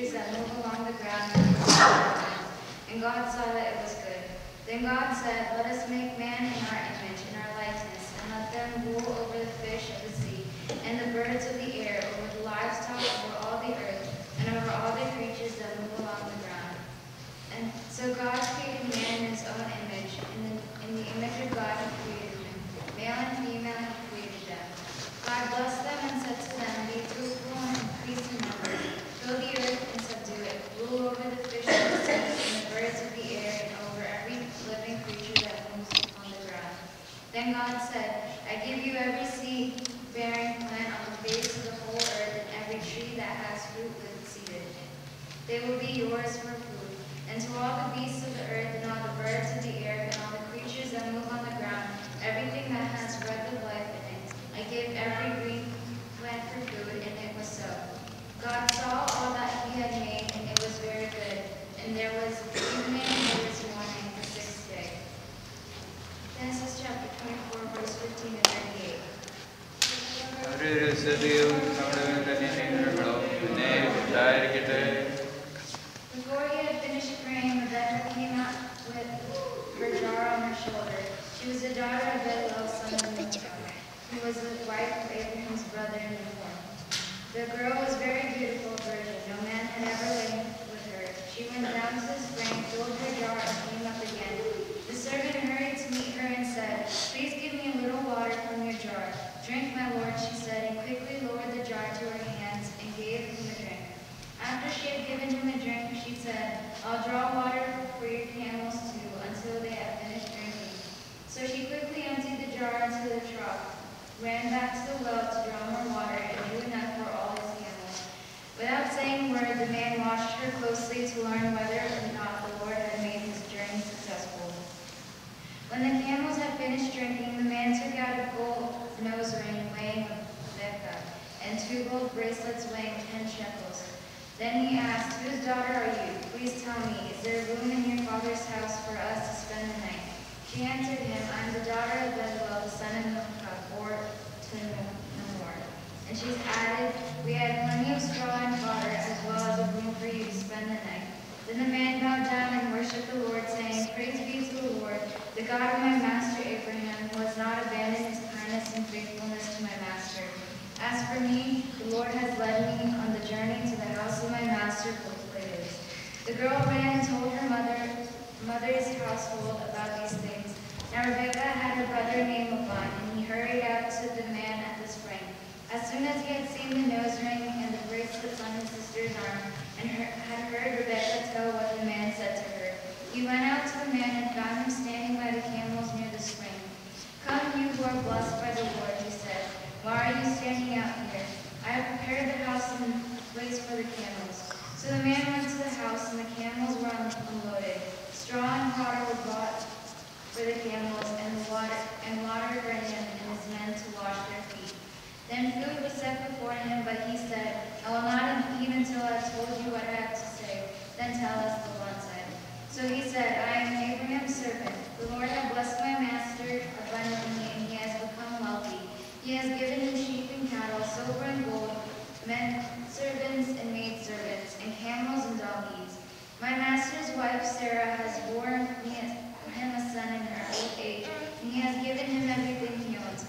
creatures that move along the ground. And God saw that it was good. Then God said, "Let us make man in our image, in our likeness, and let them rule over the fish of the sea, and the birds of the air, over the livestock, over all the earth, and over all the creatures that move along the ground." And so God created man in his own image. In the image of God he created him. Male and female he created them. God blessed them and said to them, "Be fruitful and increase in number. Fill the earth and subdue it. Rule over the fish of the sea and the birds of the air and over every living creature that moves on the ground." Then God said, "I give you every seed-bearing plant on the face of the whole earth and every tree that has fruit with seed in it. They will be yours for food. And to all the beasts of the earth and all the birds of the air and all the creatures that move on the ground, everything that has breath of life in it, I give every green plant for food," and it was so. God saw all that he had made, and it was very good. And there was evening and there was morning, the sixth day. Genesis chapter 24, verse 15 to 38. Before he had finished praying, Rebekah came out with her jar on her shoulder. She was the daughter of Bethuel, son of Milcah, who was the wife of Abraham's brother in the form. The girl was very beautiful, virgin. No man had ever lain with her. She went down to the spring, filled her jar, and came up again. The servant hurried to meet her and said, "Please give me a little water from your jar." "Drink, my lord," she said, and quickly lowered the jar to her hands and gave him a drink. After she had given him a drink, she said, "I'll draw water for your camels too, until they have finished drinking." So she quickly emptied the jar into the trough, ran back to the well to draw more water, and drew enough for all his camels. Without saying a word, the man watched her closely to learn whether or not the Lord had made his journey successful. When the camels had finished drinking, the man took out a gold nose ring weighing a beka, and 2 gold bracelets weighing 10 shekels. Then he asked, "Whose daughter are you? Please tell me, is there room in your father's house for us to spend the night?" She answered him, "I am the daughter of Bethuel, the son of Milcah, born to Nahor." And she added, "We had plenty of straw and fodder, as well as a room for you to spend the night." Then the man bowed down and worshipped the Lord, saying, "Praise be to the Lord, the God of my master Abraham, who has not abandoned his kindness and faithfulness to my master. As for me, the Lord has led me on the journey to the house of my master Laban." The girl ran and told her mother's household about these things. Now Rebekah had a brother named Laban, and he hurried out to the man at the spring. As soon as he had seen the nose ring and the bracelets on his sister's arm, and had heard Rebekah tell what the man said to her, he went out to the man and found him standing by the camels near the spring. "Come, you who are blessed by the Lord," he said. "Why are you standing out here? I have prepared the house and place for the camels." So the man went to the house, and the camels were unloaded. Straw and fodder were bought for the camels, and water for him and his men to wash their feet. Then food was set before him, but he said, "I will not eat until I have told you what I have to say. Then tell us," the one said. So he said, "I am Abraham's servant. The Lord had blessed my master abundantly, and he has become wealthy. He has given him sheep and cattle, silver and gold, men servants and maidservants, and camels and donkeys. My master's wife Sarah has borne him a son in her old age, and he has given him everything he owns.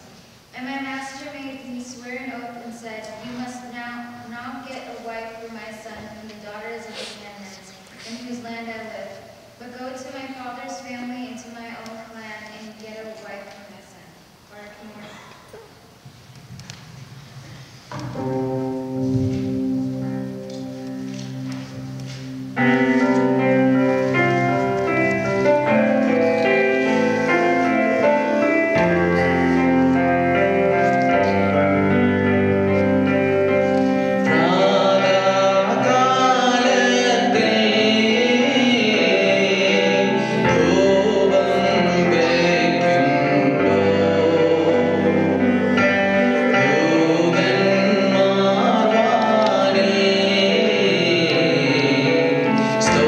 And my master made me swear an oath and said, 'You must now get a wife for my son from the daughters of the Canaanites, in whose land I live. But go to my father's family and to my own clan and get a wife for my son.'" Stop.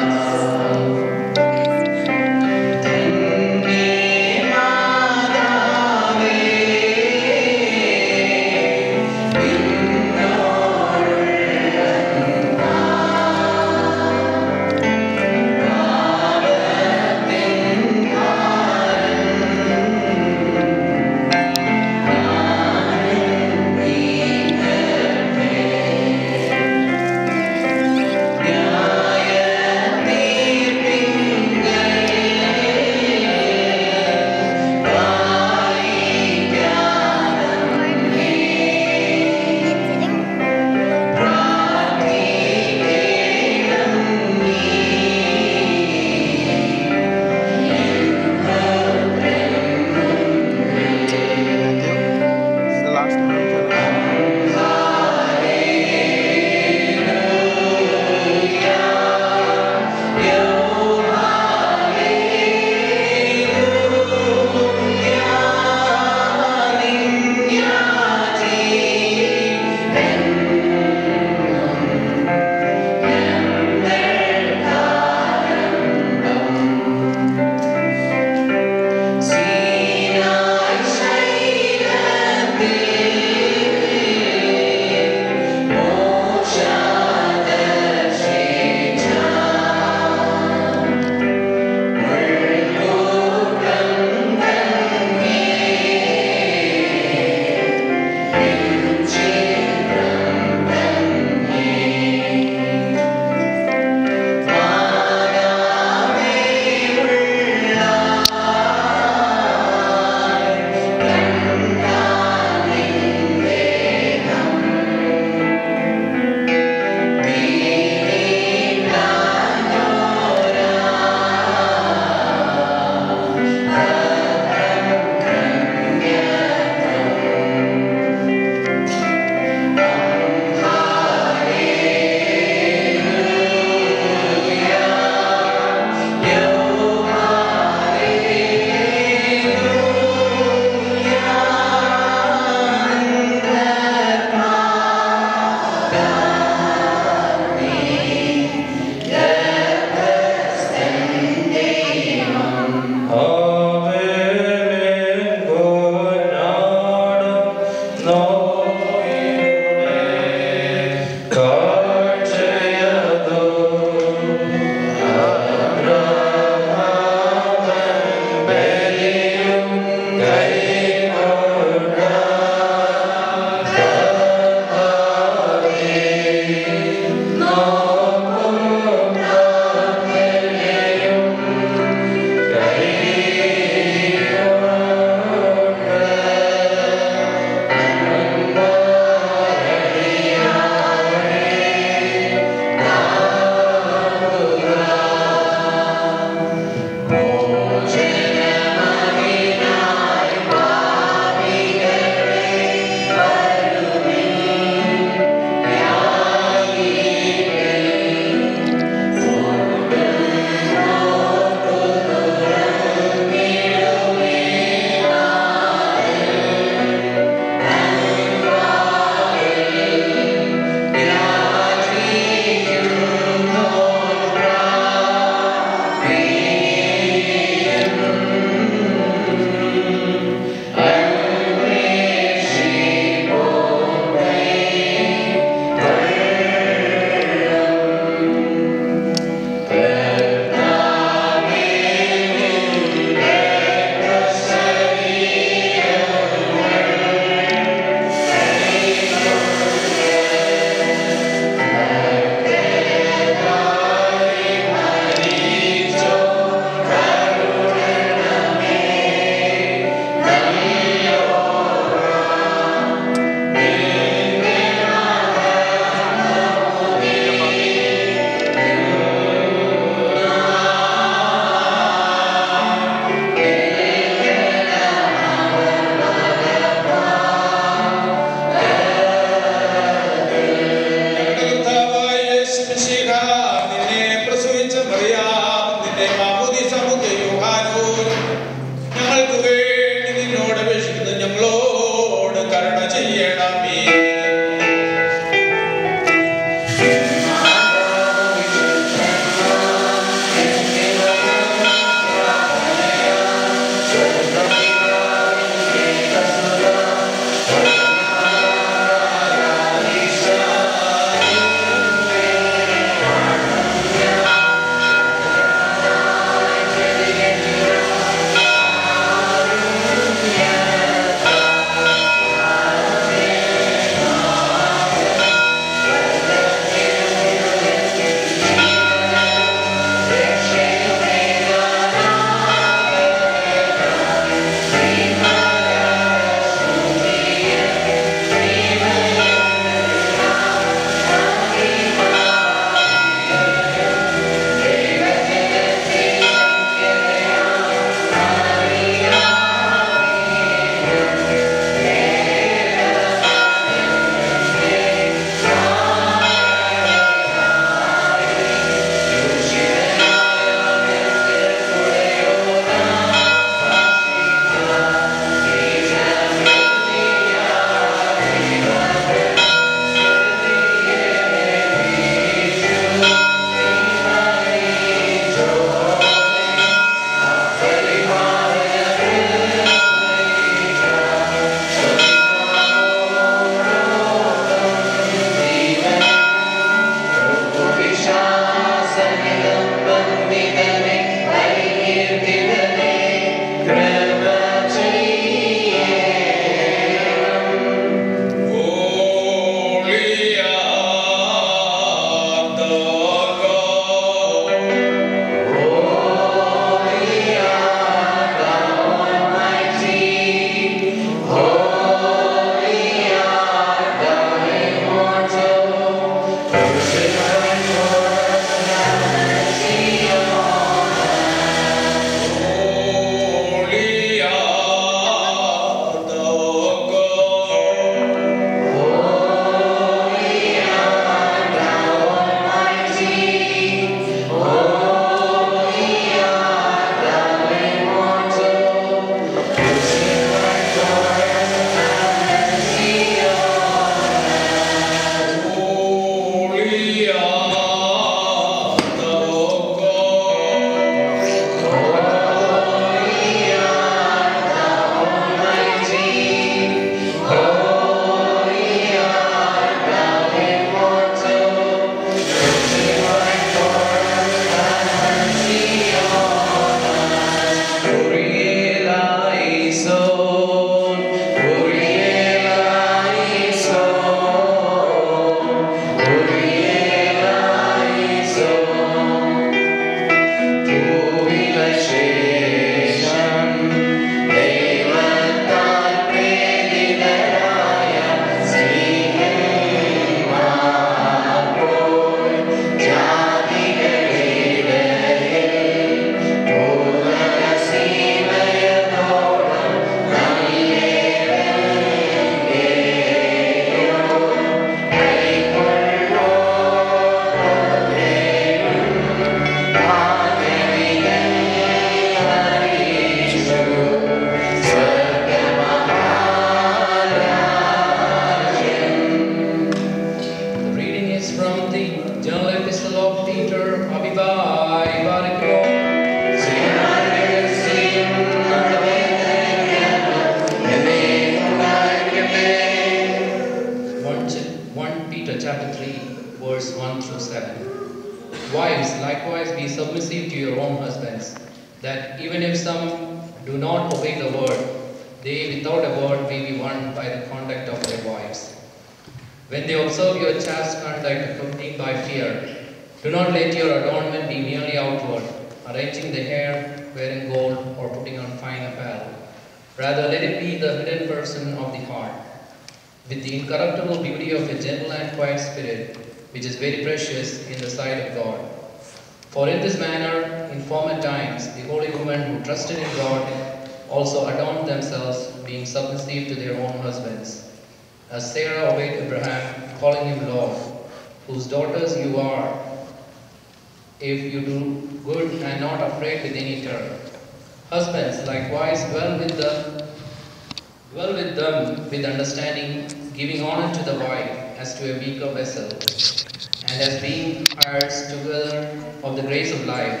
Dwell with them with understanding, giving honor to the wife as to a weaker vessel, and as being heirs together of the grace of life,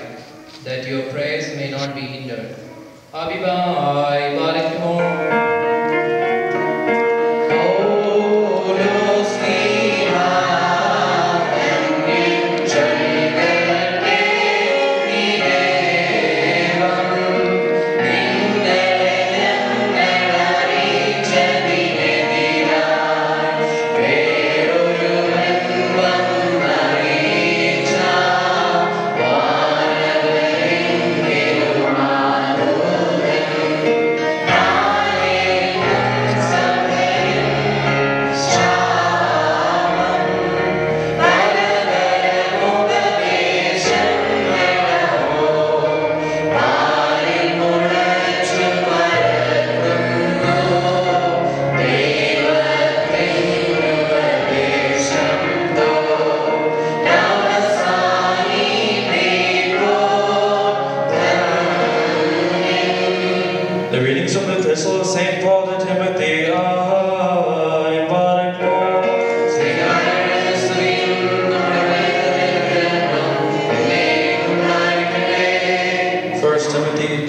that your prayers may not be hindered. Abibai Barakimo.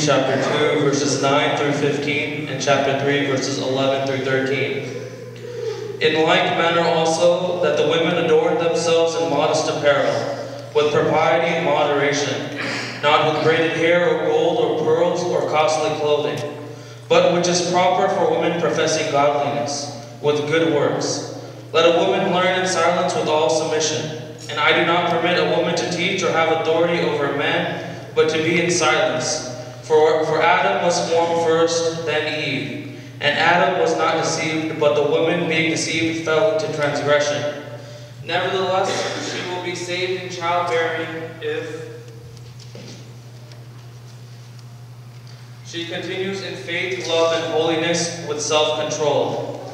Chapter 2, verses 9 through 15, and chapter 3, verses 11 through 13. In like manner also, that the women adorn themselves in modest apparel, with propriety and moderation, not with braided hair or gold or pearls or costly clothing, but which is proper for women professing godliness, with good works. Let a woman learn in silence with all submission. And I do not permit a woman to teach or have authority over a man, but to be in silence. For Adam was formed first, then Eve. And Adam was not deceived, but the woman, being deceived, fell into transgression. Nevertheless, she will be saved in childbearing if she continues in faith, love, and holiness with self-control.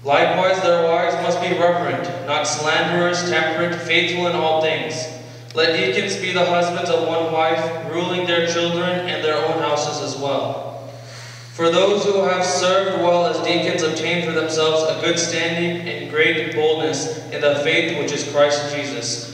Likewise, their wives must be reverent, not slanderers, temperate, faithful in all things. Let deacons be the husbands of one wife, ruling their children and their own houses as well. For those who have served well as deacons obtain for themselves a good standing and great boldness in the faith which is Christ Jesus.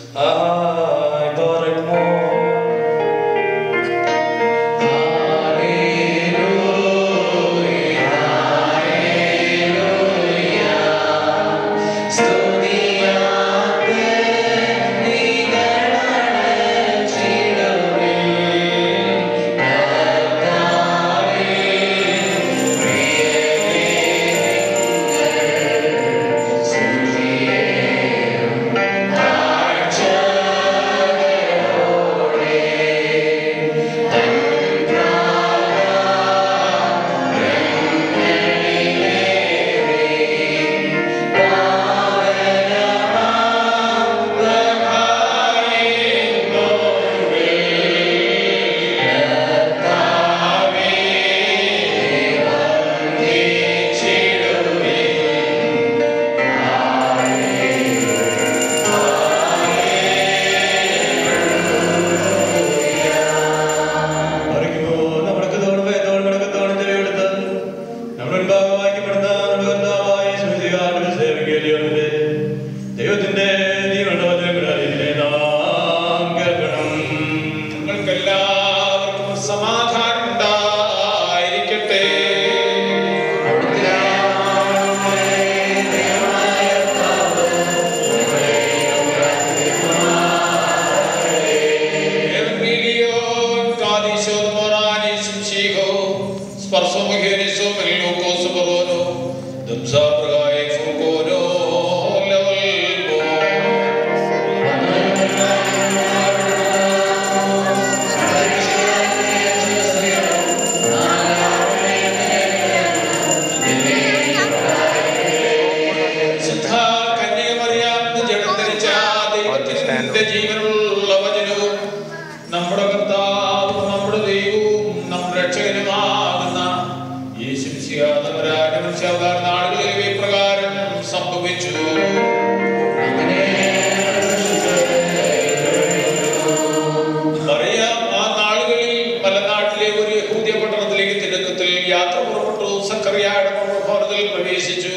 അറിയാം, ആ നാളുകളിൽ മലനാട്ടിലെ ഒരു യഹൂദ്യ പട്ടണത്തിലേക്ക് തിടുക്കത്തിൽ യാത്ര പുറപ്പെട്ടു. സക്കറിയായുടെ ഭവനത്തിൽ പ്രവേശിച്ചു.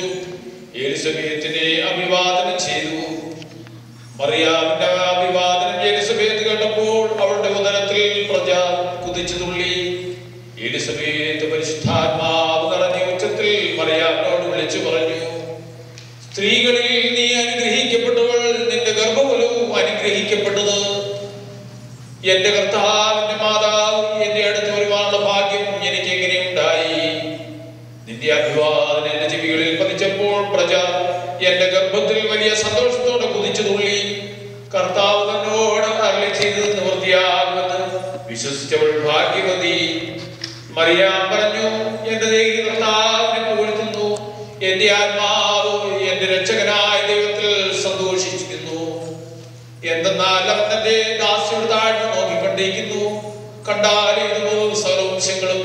എലിസബേത്തിനെ അഭിവാദനം ചെയ്തു. മറിയാമിന്റെ അഭിവാദനം എലിസബേത്ത് കേട്ടപ്പോൾ അവളുടെ ഉദരത്തിൽ പ്രജ കുതിച്ചു തുള്ളി. എലിസബേത്ത് പരിശുദ്ധാത്മാവ് നിറഞ്ഞ ഉച്ചത്തിൽ മറിയാമിനോട് വിളിച്ചു പറഞ്ഞു, സ്ത്രീകളിൽ നീ അനുഗ്രഹിക്കപ്പെട്ടവൾ, നിന്റെ ഗർഭഫലവും അനുഗ്രഹിക്കപ്പെട്ടത്. എന്റെ കർത്താവിന്റെ മാതാവ് എന്റെ അടുത്ത് വരുവാനുള്ള ഭാഗ്യം എനിക്ക് എങ്ങനെ ഉണ്ടായി? നിന്റെ അഭിവാദനം എന്റെ ചെവികളിൽ പതിച്ചപ്പോൾ പ്രജ എന്റെ ഗർഭത്തിൽ വലിയ സന്തോഷത്തോടെ കുതിച്ചു തുള്ളി. കർത്താവ് തന്നോട് അരുളി ചെയ്തത് നിവൃത്തിയാകുമെന്ന് വിശ്വസിച്ചവൾ ഭാഗ്യവതി. മറിയാം പറഞ്ഞു, എന്റെ ദേഹി കർത്താവിനെ പുകഴ്ത്തുന്നു. എന്റെ ആത്മാവ് എന്റെ രക്ഷകനായ ദൈവത്തിൽ സന്തോഷിച്ചിരിക്കുന്നു. എന്തെന്നാൽ അവൻ തന്റെ ദാസിയുടെ താഴ്മ നോക്കിക്കൊണ്ടിരിക്കുന്നു. കണ്ടാൽ ഇതുപോലെ സർവംശങ്ങളും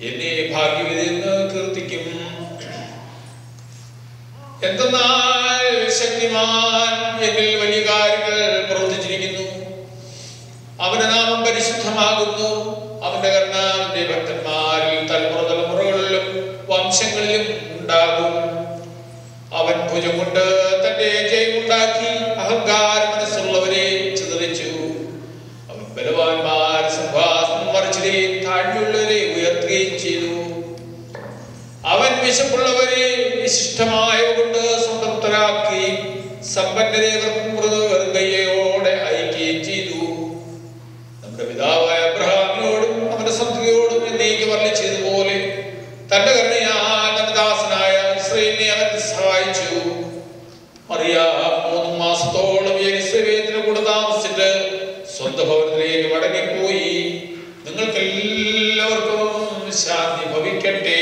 എന്നെ ഭാഗ്യവതി എന്ന് കീർത്തിക്കും. എന്തെന്നാൽ ശക്തിമാൻ എന്നിൽ വലിയ കാര്യങ്ങൾ പ്രവർത്തിച്ചിരിക്കുന്നു. അവന്റെ നാമം പരിശുദ്ധമാകുന്നു. അവന്റെ കരുണ അവന്റെ ഭക്തന്മാരിൽ തലമുറ തലമുറകളിലും വംശങ്ങളിലും ഉണ്ടാകും. അവൻ ഭുജം കൊണ്ട് തന്റെ ജയമുണ്ടാക്കി അഹങ്കാര മനസ്സുള്ളവരെ ചിതറിച്ചു. അവൻ ബലവാന്മാർ സിംഹാസനം മറിച്ചിടുകയും താഴ്മയുള്ളവരെ ഉയർത്തുകയും ചെയ്തു. അവൻ വിശപ്പുള്ളവരെ വിശിഷ്ടമായവ കൊണ്ട് സംതൃപ്തരാക്കി സമ്പന്നരെ വെറുകയോടെ അയക്കുകയും ചെയ്തു. നമ്മുടെ പിതാവായ അബ്രഹാമിനോടും അവന്റെ സന്തതിയോടും എന്നേക്ക് വർണ്ണിച്ചതുപോലെ തന്റെ കരുണയാൽ തന്റെ ദാസനായ ഇസ്രായേലിനെ അവൻ സഹായിച്ചു. മറിയാം 3 മാസത്തോളം എലിസബേത്തിനെ കൂടെ താമസിച്ചിട്ട് സ്വന്തം ഭവനത്തിലേക്ക് മടങ്ങിപ്പോയി. നിങ്ങൾക്ക് എല്ലാവർക്കും ശാന്തി ഭവിക്കട്ടെ.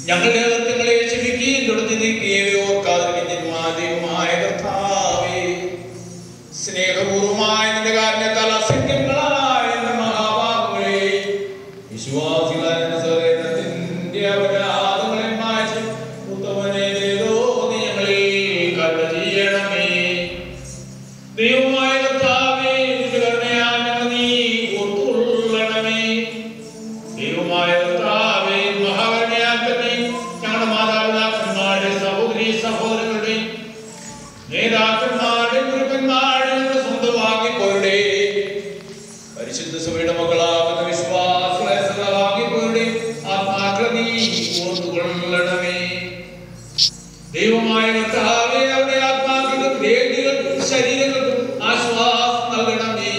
ഞങ്ങളുടെ അകൃത്യങ്ങളെ ക്ഷമിക്കുകയും തുടച്ചു നീക്കുകയും ഓർക്കാതിരിക്കുന്നതുമായ കർത്താവേ, സ്നേഹപൂർവമായ നിന്റെ കാരണത്താൽ അസംഖ്യങ്ങളായ എന്റെ മഹാപാപങ്ങളെ വിശ്വാസികളായ സകലത്തിന്റെ അപരാധങ്ങളെ മാറ്റി ഉത്തമനെ നീ ഞങ്ങളിൽ കരുണ ചെയ്യണമേ. ദൈവമായ കർത്താവേ, നിന്റെ കരുണയാൽ ഞങ്ങൾ നീ ഓർത്തുകൊള്ളണമേ. ദൈവമായ കർത്താവേ, മഹാകരുണയാൽ തന്നെ ഞങ്ങളുടെ മാതാപിതാക്കന്മാരുടെ സഹോദരീ സഹോദരങ്ങളുടെ നേതാക്കന്മാരുടെ ഗുരുക്കന്മാരുടെ സ്വന്തമാക്കിപ്പോരുടെ പരിശുദ്ധ സഭയുടെ മക്കളാകുന്ന വിശ്വാസികളെ സ്വന്തമാക്കിപ്പോരുടെ ആത്മാക്കളെ നീ ഓർത്തുകൊള്ളണമേ. ദൈവമായ കർത്താവേ, അവരുടെ ആത്മാക്കൾക്കും ദേഹികൾക്കും ശരീരങ്ങൾക്കും ആശ്വാസം നൽകണമേ.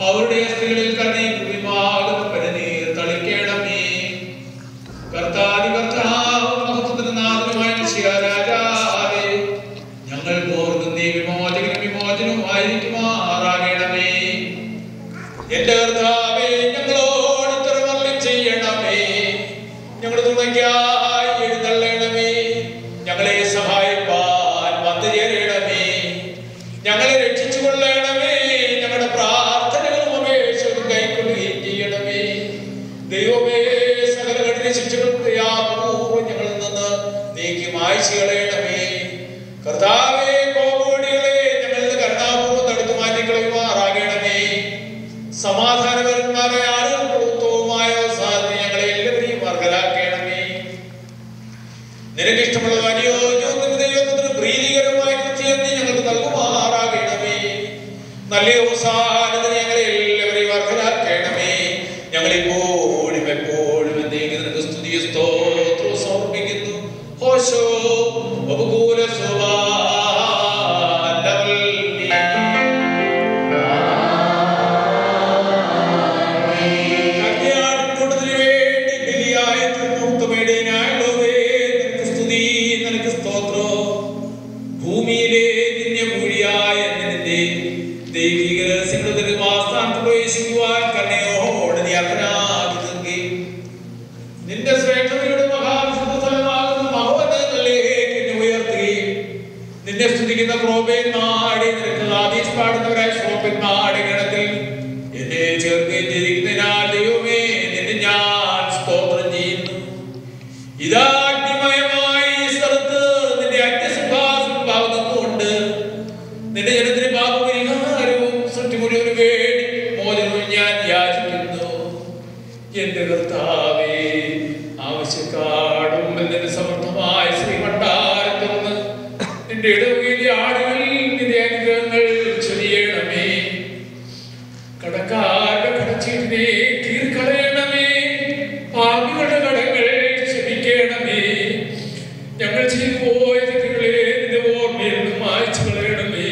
അവരുടെ അസ്ഥികളിൽ കണ്ണീർ കുളിമാകുന്ന പനിനീർ തളിക്കണമേ. കർത്താതി കർത്താവ് മഹത്വത്തിന് നാഥനുമായ രാജാവേ, ഞങ്ങൾ ഓർക്കും നീ വിമോചകനും വിമോചനവുമായിരിക്കുമാറാകണമേ. എന്റെ കർത്താവേ, ഞങ്ങളോട് ഉത്തരവരുളി ചെയ്യണമേ. ഞങ്ങളുടെ തുണയ്ക്കായി എഴുന്നള്ളണമേ. ഞങ്ങളെ സഹായിപ്പാൻ വന്നു ചേരണമേ. ഞങ്ങളെ രക്ഷിച്ചു കൊള്ളണമേ. ഞങ്ങളുടെ പ്രാർത്ഥനകളും അപേക്ഷകളും കൈക്കൊള്ളുകയും ചെയ്യണമേ. ദൈവമേ, സകല കഠിന ശിക്ഷകളും ദയാപൂർവ്വം ഞങ്ങളിൽ നിന്ന് നീക്കി മായ്ച്ചു കളയണമേ. കർത്താവേ, കോപവടികളെ ഞങ്ങളിൽ കരുണാപൂർവ്വം തടുത്തു മാറ്റിക്കളയുമാറാകണമേ. സമാധാനപരന്മാരായ ആളുകൾക്ക് ഉത്തമമായ അവസാനത്തെ ഞങ്ങളെ എല്ലാവരെയും അർഹരാക്കണമേ. നിനക്കിഷ്ടമുള്ള അനുയോജ്യവും നിന്റെ ദൈവത്തിന് പ്രീതികരമായ കൃത്യം നീ ഞങ്ങൾക്ക് നൽകുമാറാകണമേ. നല്ല അവസാനത്തിന് ഞങ്ങളെ എല്ലാവരെയും അർഹരാക്കണമേ. ഞങ്ങളിപ്പോഴും എപ്പോഴും നിനക്ക് സ്തുതിയും സ്തോത്രവും സമർപ്പിക്കുന്നു. ഹോശോ ഉപകൂല ഭൂമിയിലെ നിന്യമൂഴിയായ നിന്റെ ദൈവിക രഹസ്യങ്ങളുടെ വാസ്താനത്ത് പ്രവേശിക്കുവാൻ കണ്ണയോടെ നീ അർഹനാകുന്നെങ്കിൽ നിന്റെ ശ്രേഷ്ഠതയുടെ മഹാവിശുദ്ധ സ്ഥലമാകുന്ന മഹോന്നതങ്ങളിലേക്ക് എന്നെ ഉയർത്തുകയും നിന്നെ സ്തുതിക്കുന്ന ക്രോപന്മാരെ നിനക്ക് ആദേശ് പാടുന്നവരായ ശ്രോപ്പന്മാരുടെ ഗണത്തിൽ എന്നെ ചേർക്കുകയും ചെയ്തിരിക്കുന്നതിനാൽ ദൈവമേ, നിന്നെ ഞാൻ സ്തോത്രം ചെയ്യുന്നു. ഇതാ അഗ്നിമയമായ ഈ സ്ഥലത്ത് നിന്റെ അഗ്നിസിംഹാസനം ഭാഗത്തുകൊണ്ട് നിന്റെ ജനത്തിന് പാപപരിഹാരവും സൃഷ്ടി മുഴുവനും വേണ്ടി മോചനവും ഞാൻ യാചിക്കുന്നു. എന്റെ കർത്താവേ, ആവശ്യക്കാടും നിന്റെ സമർത്ഥമായ ശ്രീമണ്ഡാരത്തുനിന്ന് നിന്റെ ഇടവകയിലെ ആടുകളിൽ നിന്റെ അനുഗ്രഹങ്ങൾ ചൊരിയണമേ. കടക്കാരുടെ കടച്ചീട്ടിനെ കീറിക്കളയണമേ. പാപികളുടെ കടങ്ങൾ ക്ഷമിക്കണമേ. ഞങ്ങൾ ചെയ്തു പോയ തെറ്റുകളെ നിന്റെ ഓർമ്മയിൽ നിന്ന് മായ്ച്ചു കളയണമേ.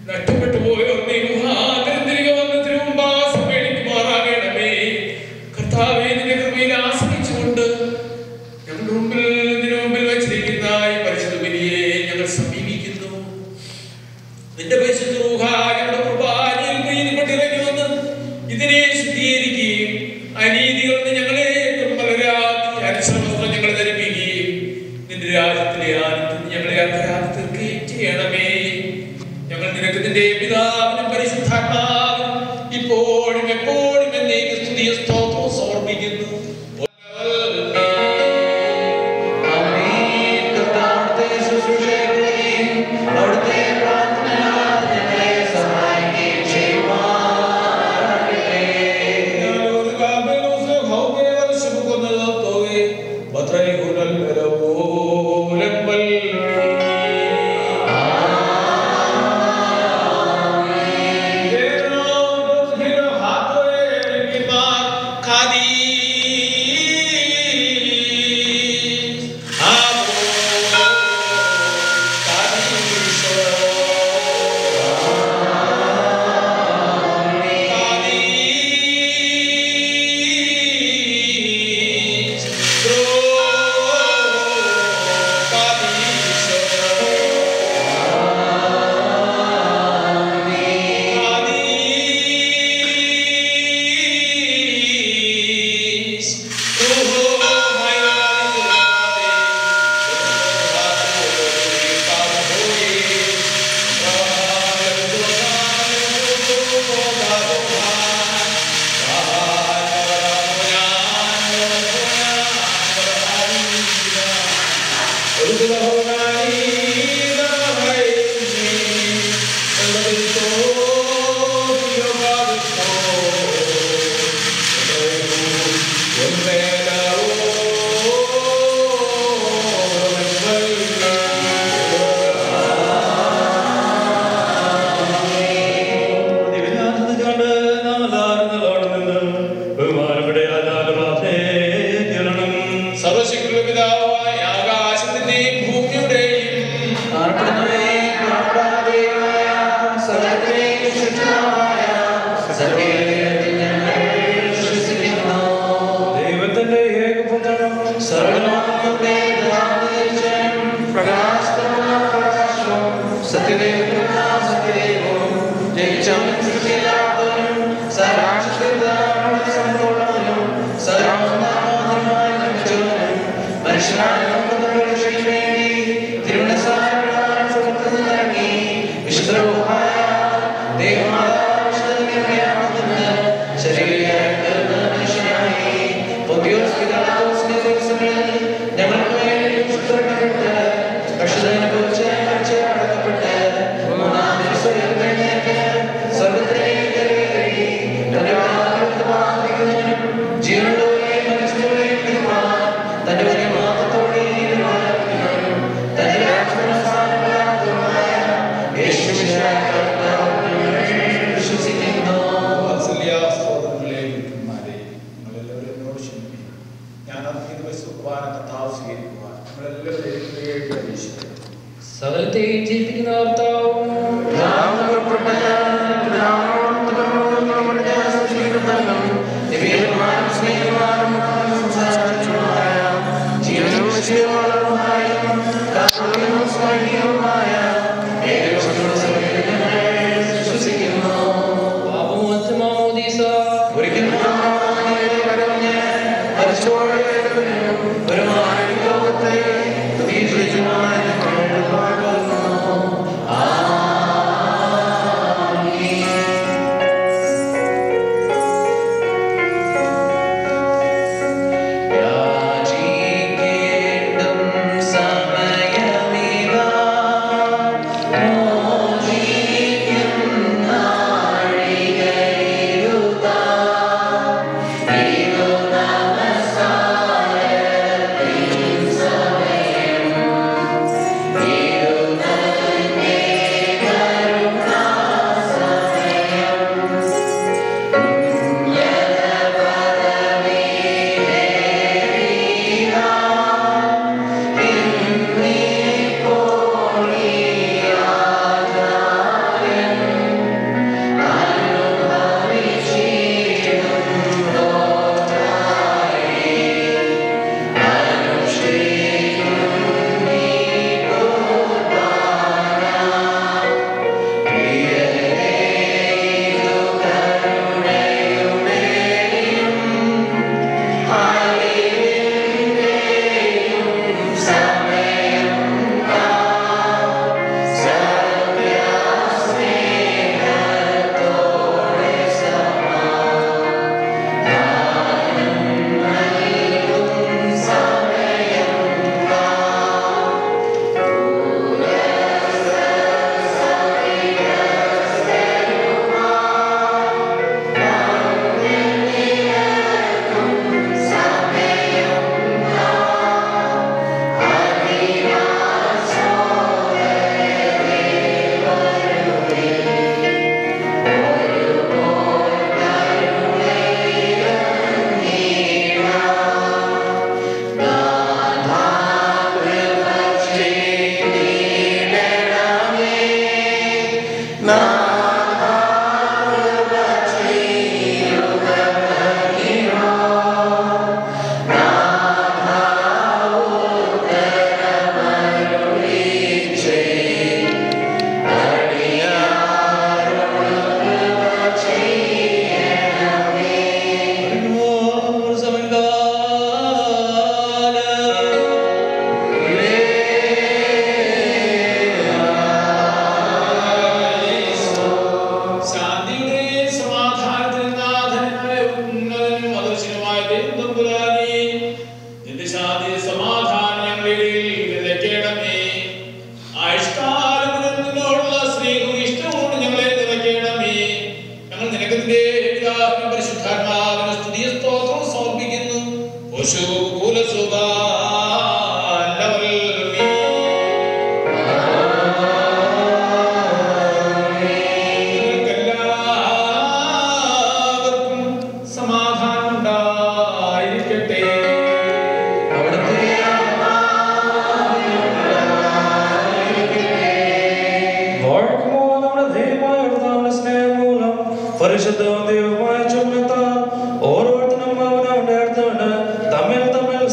നഷ്ടപ്പെട്ടു പോയവർ നീ മുഖാന്തരം തിരികെ വന്ന് തിരുമുമ്പാസം മേടിക്കുമാറാകണമേ. കർത്താവേ, നിന്റെ കൃപയിൽ ആശ്രയിച്ചുകൊണ്ട് ഞങ്ങളുടെ മുമ്പിൽ വച്ചിരിക്കുന്ന ഈ പരിശുദ്ധ ബലിയെ ഞങ്ങൾ സമീപിക്കുന്നു. നിന്റെ പരിശുദ്ധ റൂഹ ഞങ്ങളുടെ കുർബാനയിൽ പ്രീതിപ്പെട്ടിറങ്ങി വന്ന് ഇതിനെ ശുദ്ധീകരിക്കുകയും അനീതികളിൽ നിന്ന് ഞങ്ങളെ നിർമ്മലരാക്കി അനുശ്രമസ്ത്രം ഞങ്ങളെ ധരിപ്പിക്കുകയും നിന്റെ രാജ്യത്തിലെ ആനന്ദത്തിൽ ഞങ്ങളെ അർഹരാക്കി തീർക്കുകയും ചെയ്യണമേ. ഞങ്ങൾ നിനക്ക് നിന്റെ പിതാവിനും പരിശുദ്ധാത്മാവിനും ഇപ്പോഴും എപ്പോഴും എന്നേക്കും സ്തുതിയും സ്തോത്രവും സമർപ്പിക്കുന്നു.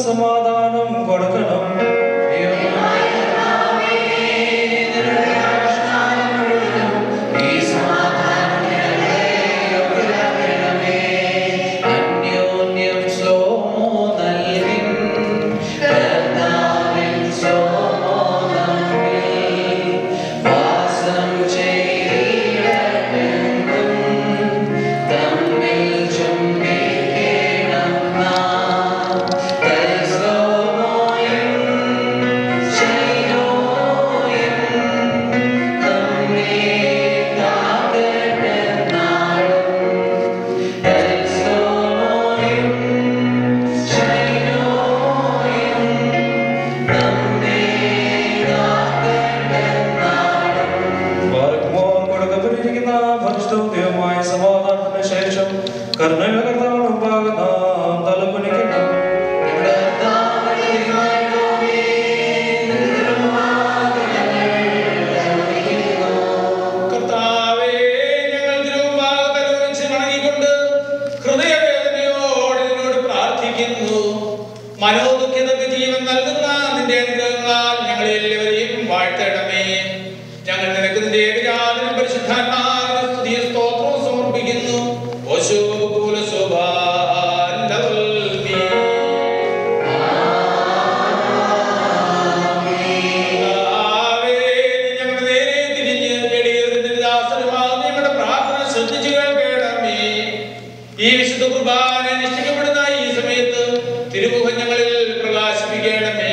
സമാധാനം സമാധാനം കൊടുക്കണം. മനോദുഃഖിതർക്ക് ജീവൻ നൽകുന്ന നിന്റെ അനുഗ്രഹങ്ങളാൽ ഞങ്ങളെ എല്ലാവരെയും വാഴ്ത്തണമേ. ഞങ്ങൾ നിനക്ക് നിന്റെ ഏകജാതനും പരിശുദ്ധാത്മാവിനും സ്തുതിയും സ്തോത്രവും സമർപ്പിക്കുന്നു. ഓശോ ഞങ്ങളുടെ നേരെ തിരിഞ്ഞ് എളിയൊരു ദാസനുമാകുന്ന ഞങ്ങളുടെ പ്രാർത്ഥന ശ്രദ്ധിച്ചു കേൾക്കണമേ. ഈ വിശുദ്ധ കുർബാന നിശ്ചയിക്കപ്പെടുന്ന ഈ സമയത്ത് തിരുമുഖം ഞങ്ങളിൽ പ്രകാശിപ്പിക്കണമേ.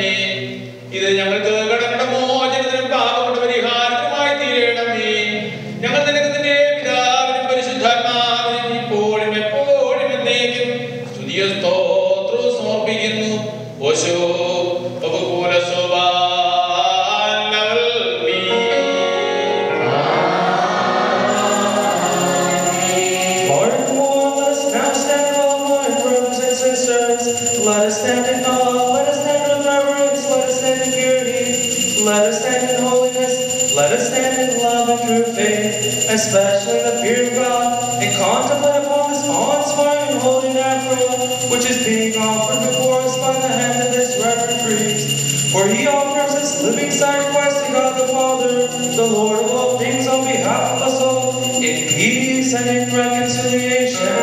ഇത് ഞങ്ങൾക്ക് കടങ്ങളുടെ മോചനത്തിനും പാപങ്ങളുടെ പരിഹാരത്തിനുമായി തീരണമേ. ഞങ്ങൾ നിനക്ക് നിന്റെ പിതാവിനും പരിശുദ്ധാത്മാവിനും ഇപ്പോഴും എപ്പോഴും എന്നേക്കും സ്തുതിയും സ്തോത്രവും സമർപ്പിക്കുന്നു. ഓശോ ബഹുകൂല Let us stand in awe, let us stand in reverence, let us stand in purity, let us stand in holiness, let us stand in love and true faith, especially in the fear of God, and contemplate upon this awe-inspiring holy Nafra, which is being offered before us by the hand of this reverend priest. For he offers this living sacrifice to God the Father, the Lord of all things, on behalf of us all, in peace and in reconciliation.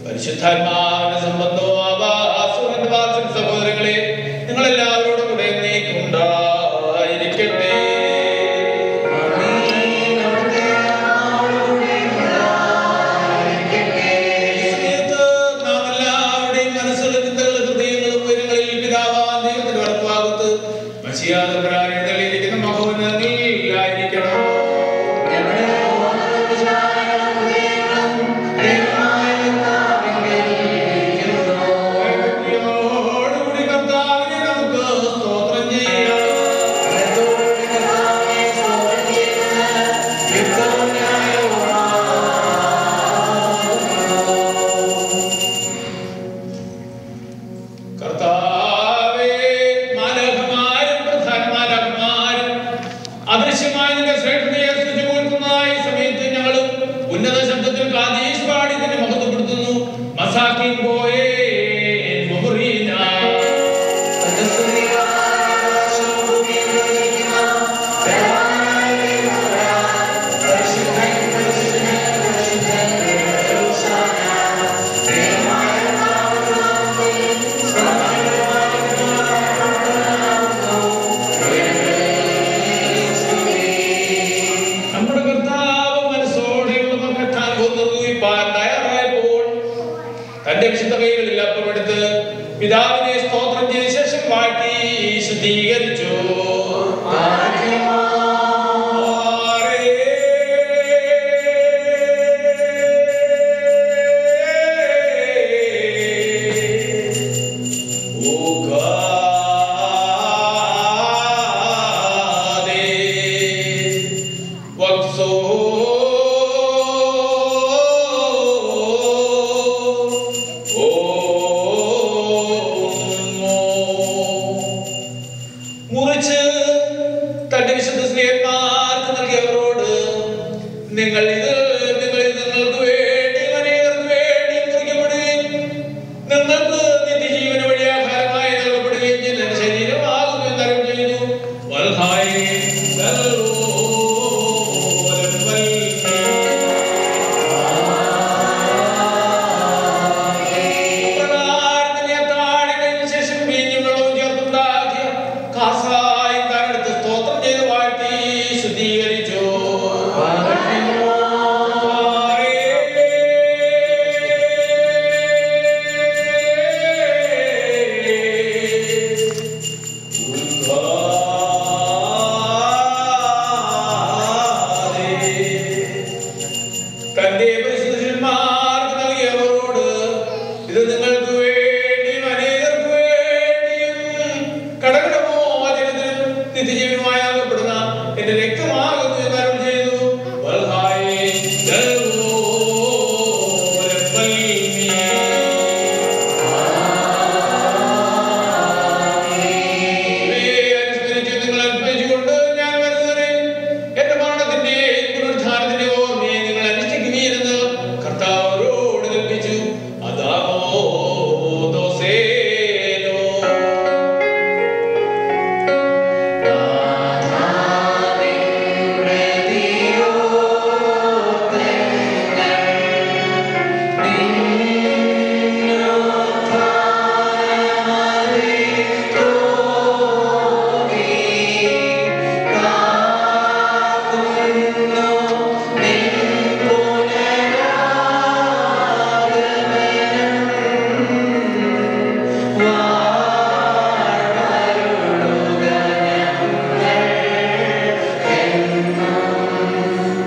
പരിശുദ്ധാത്മാവിന്റെ സംബന്ധവും ആവാസവും എന്റെ വാത്സല്യ സഹോദരങ്ങളെ നിങ്ങളെല്ലാവരോടും കൂടെ നീക്കുണ്ടായിരിക്കട്ടെ. നാം എല്ലാവരുടെയും മനസ്സുള്ള ചിന്തകളും ഹൃദയങ്ങളും ഉയരങ്ങളിൽ പിതാവാൻ ദൈവത്തിന്റെ വലത്തുഭാഗത്ത് മശിഹാതമ്പുരാൻ എഴുന്നള്ളിയിരിക്കുന്ന മഹോന്നതങ്ങളിലായിരിക്കണം. അദൃശ്യമായ നിന്റെ ശ്രേഷ്ഠതയെ സ്തുതിക്കുന്ന ഈ സമയത്ത് ഞങ്ങളും ഉന്നത ശബ്ദത്തിൽ കാതീശ് പാടി നിന്നെ മഹത്വപ്പെടുത്തുന്നു. മസാക്കിൻ പോയേ മുഹറീന തന്റെ വിശുദ്ധ കൈകളിൽ അപ്പമെടുത്ത് പിതാവിനെ സ്തോത്രം ചെയ്ത ശേഷം വാഴ്ത്തി ശുദ്ധീകരിച്ചു. മുറിച്ച് തന്റെ വിശുദ്ധ സ്നേഹന്മാർക്ക് നൽകിയവരോട് നിങ്ങൾ നിങ്ങൾക്ക് വേണ്ടി അനേകർക്ക് വേണ്ടി മുറിക്കപ്പെടുകയും നിങ്ങൾക്ക് നിത്യജീവന വഴി ആഹാരമായി നൽകപ്പെടുകയും ചെയ്യുന്ന ശരീരമാകുന്നു എന്നറിവ് ചെയ്യുന്നു. ശേഷം വീഞ്ഞും വെള്ളവും ചേർത്തുണ്ടാക്കിയ കാസായി താനെടുത്ത് സ്തോത്രം ചെയ്ത് വാഴ്ത്തി ശുദ്ധീകരിച്ചു. തന്റെ പരിശുദ്ധന്മാർക്ക് നൽകിയവരോട് ഇത് നിങ്ങൾക്ക് വേണ്ടിയും അനേകർക്ക് വേണ്ടിയും കടകടമോ വചനത്തിനും നിത്യജീവനുമായി നൽകപ്പെടുന്ന എന്റെ രക്തമാകുന്നു എന്ന് അരുൾ ചെയ്തു. അനുസ്മരിച്ച് നിങ്ങൾ അനുസ്മരിച്ചുകൊണ്ട് ഞാൻ വരുന്നവരെ എന്റെ മരണത്തിന്റെ പുനരുത്ഥാനത്തിന്റെ ഓർമ്മയെ നിങ്ങൾ അനുഷ്ഠിക്കുകയെന്ന് കർത്താവരോട് കൽപ്പിച്ചു. അതാമോ ദോസേനോ.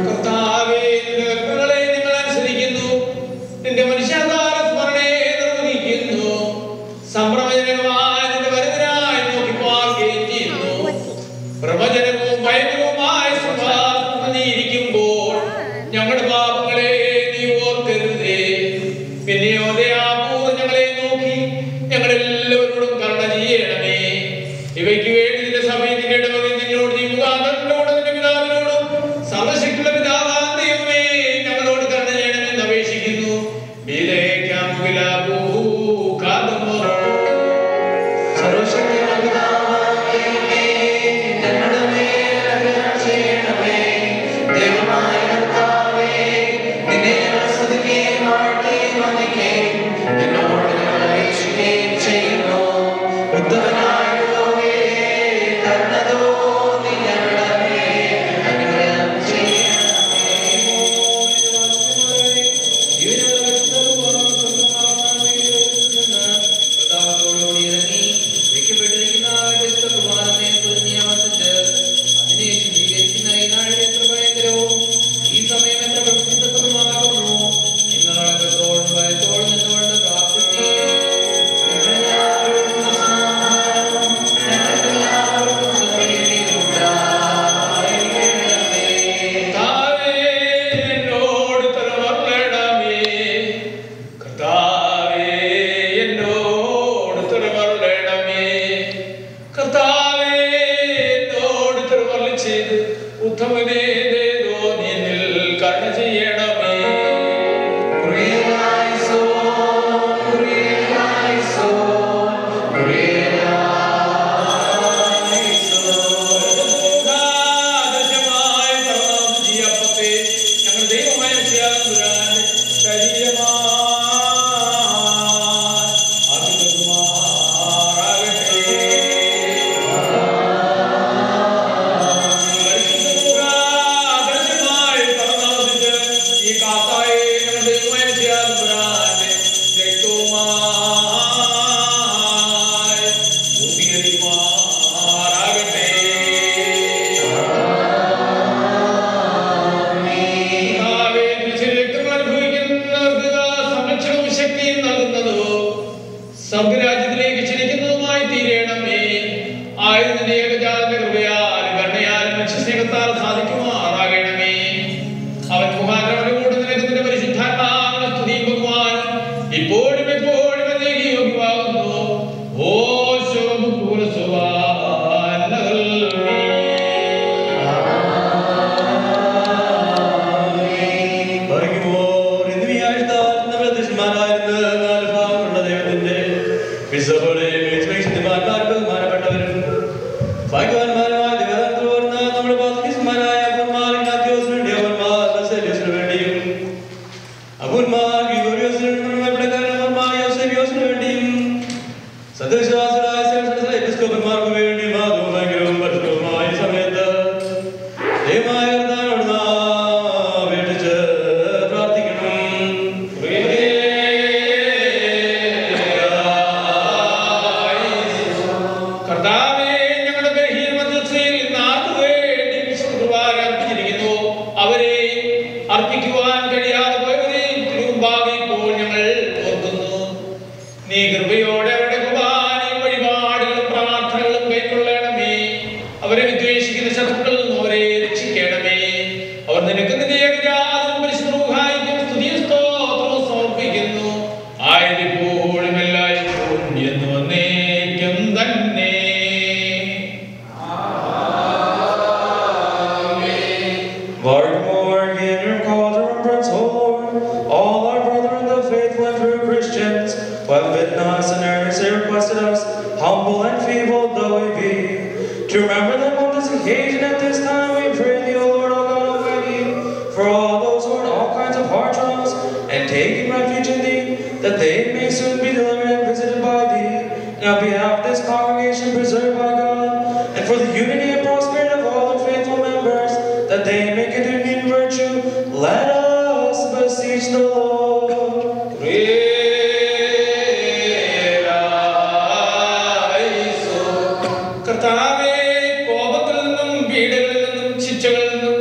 കർത്താവേ, നിന്റെ കൽപ്പനകളെ ഞങ്ങൾ അനുസരിക്കുന്നു. നിന്റെ മനുഷ്യാവതാര സ്മരണയെ നിർവഹിക്കുന്നു. സംഭ്രമജനകമായ നിന്റെ വരവിനായി നോക്കി പാർക്കുകയും ചെയ്യുന്നു. പ്രവചനവും ഭയങ്കരവുമായ സിംഹാസനത്തിൽ നീ ഇരിക്കുമ്പോൾ ഞങ്ങളുടെ പാപങ്ങളെ നീ ഓർക്കരുതേ. പിന്നെയോ ദയാപൂർവ്വം ഞങ്ങളെ നോക്കി ഞങ്ങളെല്ലാവരോടും കരുണ ചെയ്യണമേ. ഇവയ്ക്ക് വേണ്ടി നിന്റെ സഭയത്തിന്റെ ഇടവകയിൽ നിന്നോട് നീ മുഖാന്തരത്തിലൂടെ നിന്റെ പിതാവിനോടും സർവശക്തിയുള്ള പിതാവാം ദൈവമേ ഞങ്ങളോട് കരുണ ചെയ്യണമെന്ന് അപേക്ഷിക്കുന്നു. അർപ്പിക്കുവാൻ കഴിയാതെ പോയവരെയും തിരുമുമ്പാകെ ഇപ്പോൾ ഞങ്ങൾ ഓർക്കുന്നു. നീ കൃപയോടെ അവരുടെ കുർബാനയും വഴിപാടുകളും പ്രാർത്ഥനകളും കൈക്കൊള്ളണമേ. അവരെ വിദ്വേഷിക്കുന്ന ശത്രുക്കളിൽ നിന്ന് അവരെ രക്ഷിക്കണമേ. അവർ നിനക്ക് നിന്റെ ഏകജാതനും പരിശുദ്ധ റൂഹായിക്കും സ്തുതിയും സ്തോത്രവും സമർപ്പിക്കുന്നു. ആയതിപ്പോഴും എല്ലായ്പ്പോഴും എന്ന് വന്നേക്കും തന്നെ. Humble and feeble though we be, to remember them on this occasion at this time, we pray thee, O Lord, O God Almighty, for all those who are in all kinds of hard trials, and taking refuge in thee, that they may soon be delivered and visited by thee. And on behalf of this congregation preserved by God, and for the unity and prosperity of all their faithful members, that they may continue in virtue, let us beseech the Lord. കർത്താവേ, കോപത്തിൽ നിന്നും പീഡകളിൽ നിന്നും ശിക്ഷകളിൽ നിന്നും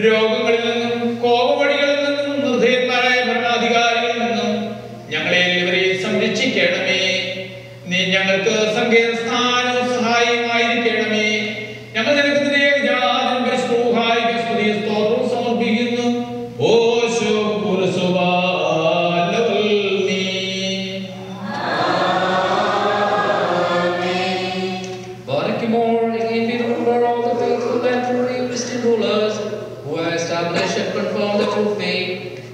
രോഗങ്ങളിൽ നിന്നും കോപവഴികളിൽ നിന്നും നിർദ്ധയന്മാരായ ഭരണാധികാരികളിൽ നിന്നും ഞങ്ങളെ എല്ലാവരെയും സംരക്ഷിക്കണമേ. നീ ഞങ്ങൾക്ക് സങ്കേതസ്ഥാനവും സഹായമായിരിക്കണമേ. ഞങ്ങൾ നിനക്ക് നിന്റെ ഏകജാതനും പരിശുദ്ധ റൂഹായിക്കും സ്തുതിയും സ്തോത്രവും സമർപ്പിക്കുന്നു. ഓശോ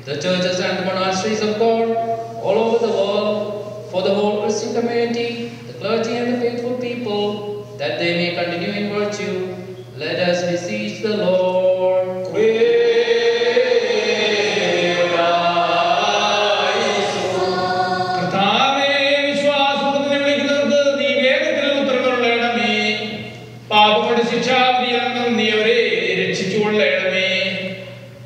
the churches and the monasteries of God all over the world, for the whole Christian community, the clergy and the faithful people, that they may continue in virtue. Let us beseech the Lord. കർത്താവേ, വിശ്വാസത്തിന് വിളിക്കുന്നവർക്ക് നീ വേഗത്തിൽ ഉത്തരമരുളണമേ. പാപങ്ങളുടെ ശിക്ഷാവിധിയിൽ നിന്നും നീ അവരെ രക്ഷിച്ചുകൊള്ളണമേ.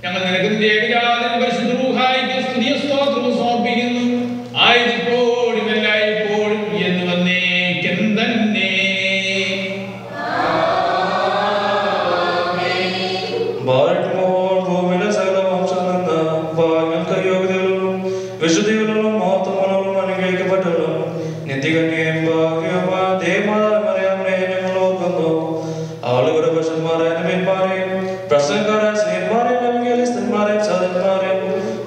ഞങ്ങൾ നിനക്ക് നിന്റെ ഏകജാതനും പരിശുദ്ധ റൂഹായിക്കും സ്തുതിയും സ്തോത്രവും സമർപ്പിക്കുന്നു. ആയതിപ്പോഴും എല്ലായ്പ്പോഴും എന്ന് വന്നേക്കും തന്നെ. ഭൂമിയിലെ സകല വംശത്തിൽ നിന്ന് ഭാഗ്യങ്ങൾക്ക് യോഗ്യതകളും വിശുദ്ധികളും മഹത്വങ്ങളും അനുഗ്രഹിക്കപ്പെട്ടവരും നിത്യകന്യയും ഭാഗ്യവുമായ ദേവമാതാവിനെ ഞങ്ങൾ ഓർക്കുന്നു. ആളുകളുടെ പുരുഷന്മാരായ നബിമാരെയും പ്രസംഗക്കാരായ സ്നേഹന്മാരെയും എവങ്കേലിസ്തന്മാരെയും സഹോദരന്മാരെയും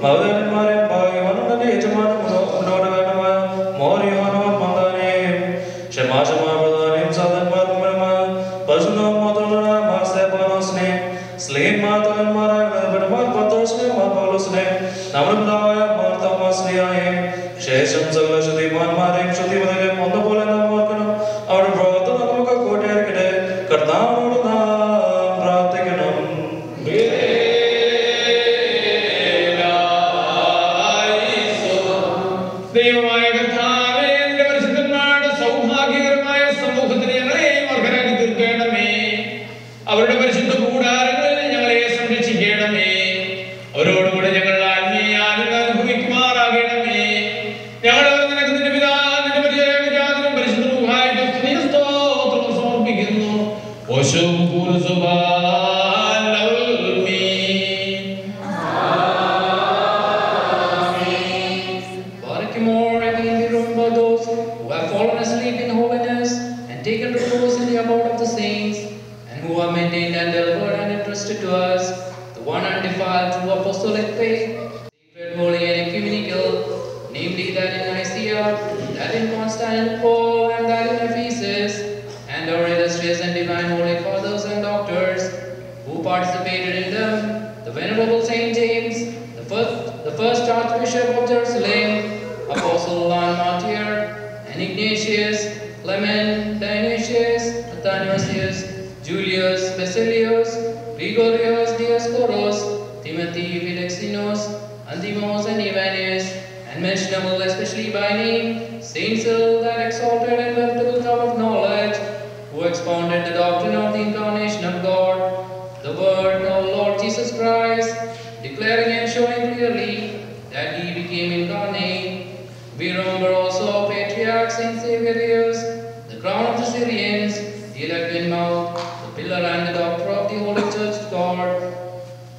മഹോദരന്മാരെയും ഭാഗ്യവാനും യജമാനും ഉന്നോടകരമായ മോറിയോനോ മന്ദാനെയും ക്ഷമാശമായ പ്രധാനിയും സഹോദരന്മാരുമായ പരിശുദ്ധവും മാത്രമുള്ള മാസേപാനോസിനെയും സ്ലേഹന്മാരായ പത്രോസിനെയും നമ്മുടെ പിതാവായ മാർത്തോമാസ്ലിയായെയും ശേഷം സകല ശുദ്ധിമാന്മാരെയും ശുദ്ധിമതിരെയും ഒന്നുപോലെ നാം ഓർക്കണം. അവരുടെ പ്രവർത്തനം നമുക്ക് കൂട്ടിയായിരിക്കട്ടെ. കർത്താവിനോട് നാം പ്രാർത്ഥിക്കണം. ദൈവമായ കർത്താവേ, നിന്റെ പരിശുദ്ധന്മാരുടെ സൗഭാഗ്യകരമായ സമൂഹത്തിന് ഞങ്ങളെയും അർഹരാക്കി തീർക്കണമേ. അവരുടെ പരിശുദ്ധ കൂടാരങ്ങളിൽ ഞങ്ങളെ സംരക്ഷിക്കണമേ. അവരോടുകൂടെ ഞങ്ങൾ ആത്മീയ ആനന്ദം അനുഭവിക്കുമാറാകണമേ. ഞങ്ങൾ നിനക്ക് നിന്റെ പിതാവിന്റെ പരിചയജാതനും പരിശുദ്ധ റൂഹായിക്കും സ്തുതിയും സ്തോത്രവും സമർപ്പിക്കുന്നു. ഓശോ taken repose in the abode of the saints, and who are maintained and delivered and entrusted to us, the one undefiled true apostolic faith, sacred, holy, and ecumenical, namely that in Nicaea, that in Constantinople, and that in Ephesus, and our illustrious and divine holy fathers and doctors, who participated in them, the venerable Saint James, the first Archbishop of Jerusalem, Apostle and Martyr, and Ignatius, Clement, Dionysius, Athanasius, Julius, Basilius, Gregorius, Dioscoros, Timothy, Philoxenus, Anthimos, and Evanus, and mentionable especially by name, Saint Cyril, that exalted and veritable cup of knowledge, who expounded the doctrine of the incarnation of God, the Word of Lord Jesus Christ, declaring and showing clearly that He became incarnate. We remember also Patriarch Saint Saverius, the crown of the Syrians, the eloquent mouth, the pillar and the doctor of the Holy Church of God,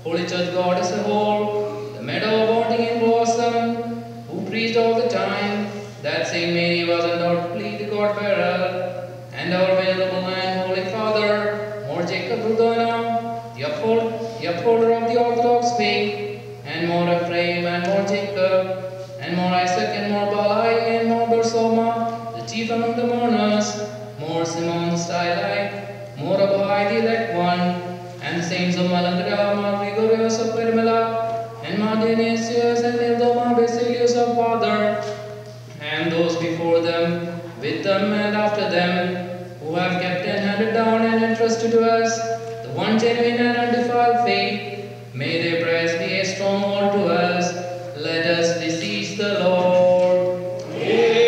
Holy Holy Church God as a whole, the meadow abounding in blossom, who preached all the time that Saint Mary was undoubtedly the God-bearer, and our venerable and holy Father, more Jacob Rudona, the upholder of the Orthodox faith, and more Ephraim and more Jacob, and more Isaac and more Balai and more Bersoma, the chief among the mourners, more Simon the Stylite, more Abai the elect one, and the saints of Malankara, Mar Gregorius of Permela, and Mar Dionysius and Ildoma Basilius of Father, and those before them, with them and after them, who have kept and handed down and entrusted to us the one genuine and undefiled faith, may their prayers be a stronghold to us. Let us beseech the Lord. Praise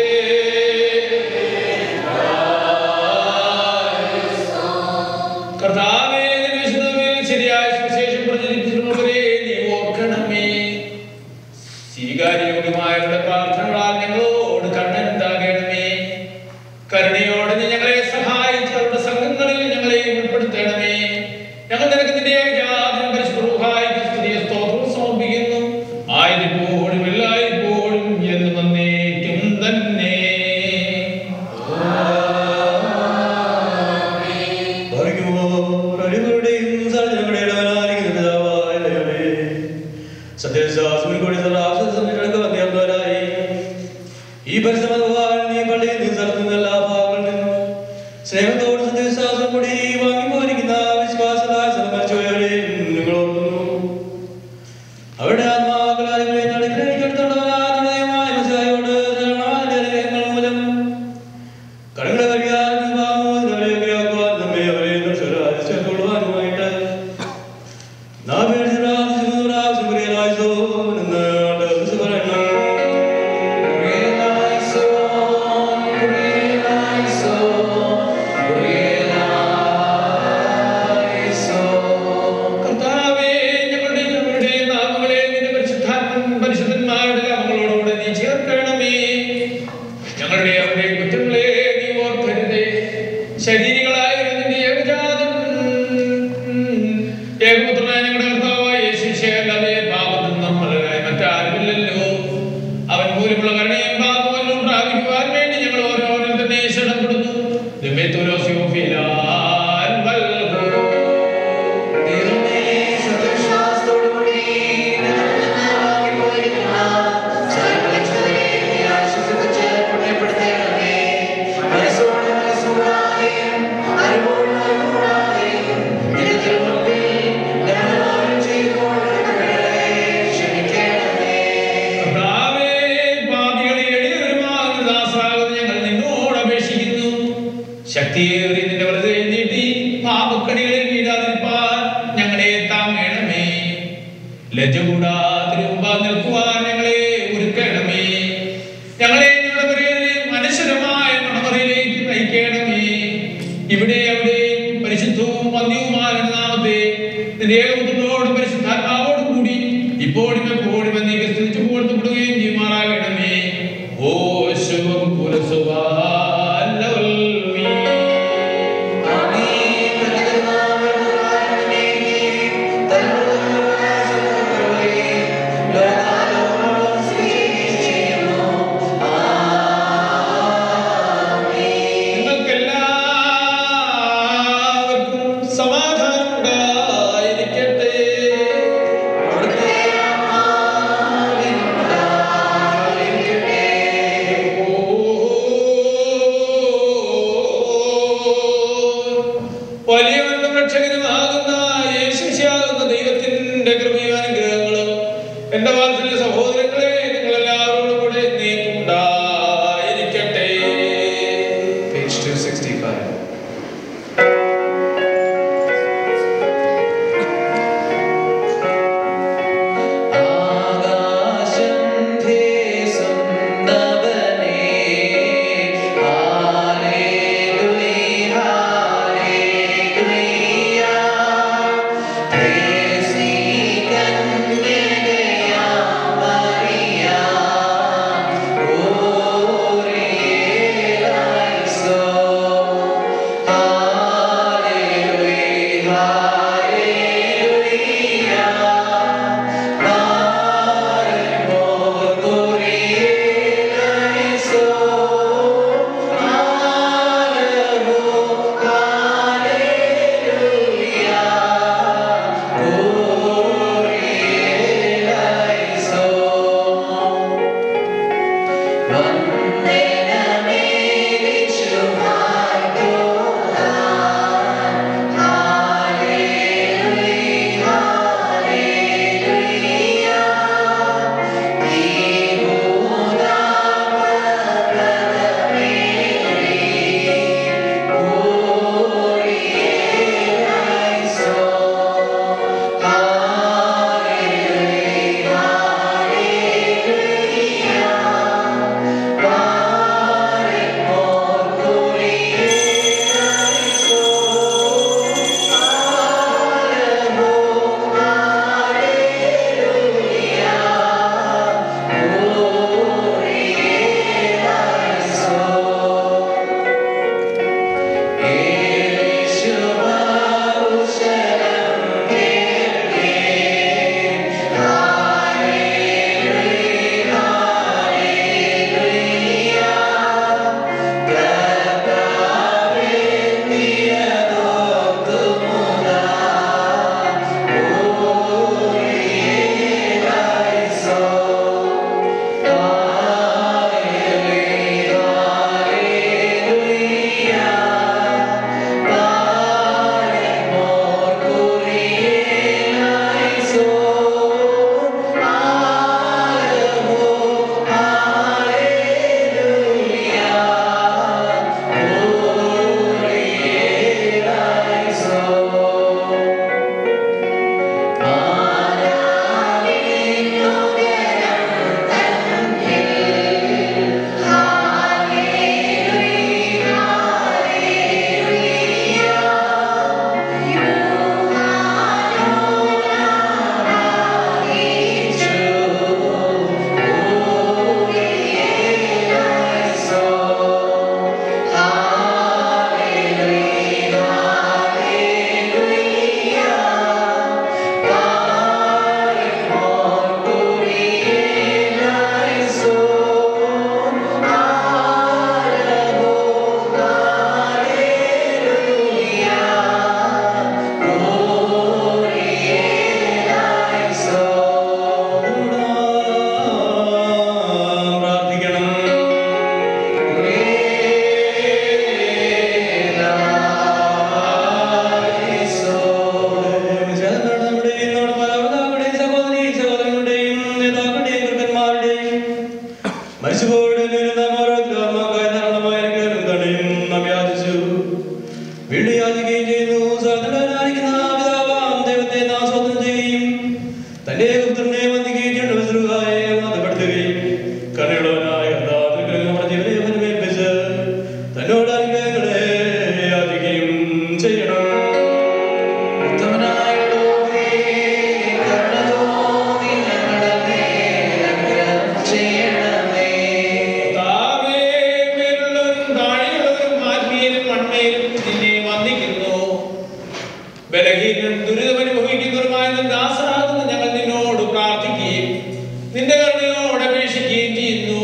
നിന്റെ കരുണയോടെ അപേക്ഷിക്കുകയും ചെയ്യുന്നു.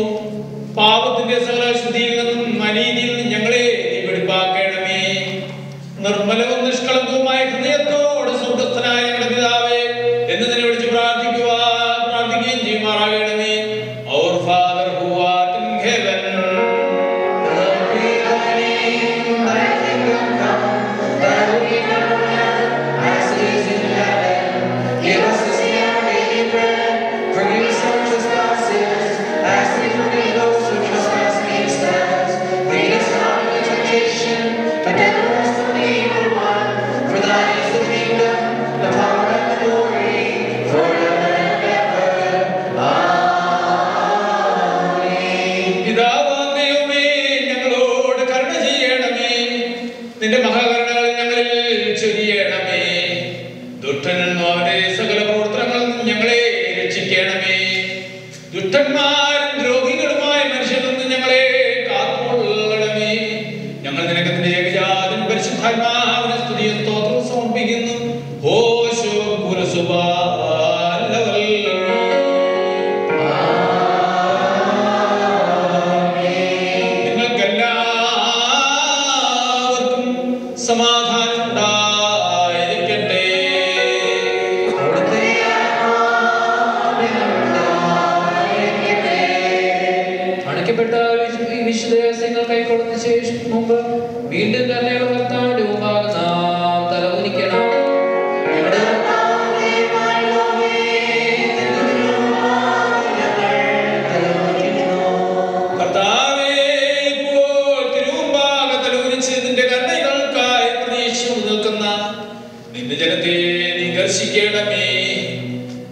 പാപത്തിന്റെ സകല അശുദ്ധിയിൽ നിന്നും അനീതിയിൽ നിന്നും ഞങ്ങളെ നീ വെടിപ്പാക്കണമേ. നിർമ്മലവും നിഷ്കളങ്കവുമായ ഹൃദയത്തോടെ സ്വർഗസ്ഥനായ ഞങ്ങളുടെ പിതാവേ എന്ന് നിന്നെ വിളിച്ച് പ്രാർത്ഥിക്കുകയും ചെയ്യുമാറാകണമേ. Our Father who art in heaven, നിന്റെ മഹാകരുണകൾ ഞങ്ങളിൽ ചൊരിയണമേ. ദുഷ്ടനിൽ നിന്നും അവന്റെ സകല പ്രവർത്തനങ്ങളിൽ നിന്നും ഞങ്ങളെ രക്ഷിക്കണമേ. ദുഷ്ടന്മാരും ദ്രോഹികളുമായ മനുഷ്യരിൽ നിന്ന് ഞങ്ങളെ കാത്തുകൊള്ളണമേ. ഞങ്ങൾ നിനക്ക് നിന്റെ ഏകജാതൻ പരിശുദ്ധാത്മാവിനെ സ്തുതിയും സ്തോത്രവും സമർപ്പിക്കുന്നു. ഹോശോ സമാധാനം ഉണ്ടായിരിക്കട്ടെ. അണയ്ക്കപ്പെട്ട വിശുദ്ധ രഹസ്യങ്ങൾ കൈക്കൊള്ളുന്ന ശേഷം മുമ്പ് വീണ്ടും കരുണയുള്ള കർത്താവിന്റെ മുമ്പാകെ നാം തലകുനിക്കണം. നിന്റെ ജനത്തെ നീ ദർശിക്കണമേ.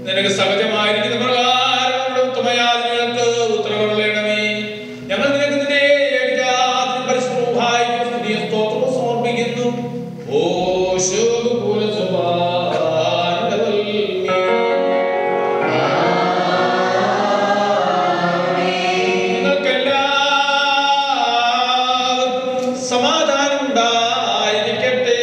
നിനക്ക് സഹജമായിരിക്കുന്ന പ്രകാരം ഉത്തമയാതനകൾക്ക് ഉത്തരവുള്ളണമേ. ഞങ്ങൾ നിനക്ക് നിന്റെ ഏകജാതൻ പരിശുദ്ധ സ്തുതിയും സ്തോത്രവും സമർപ്പിക്കുന്നു. നിങ്ങൾക്കെല്ലാവർക്കും സമാധാനം ഉണ്ടായിരിക്കട്ടെ.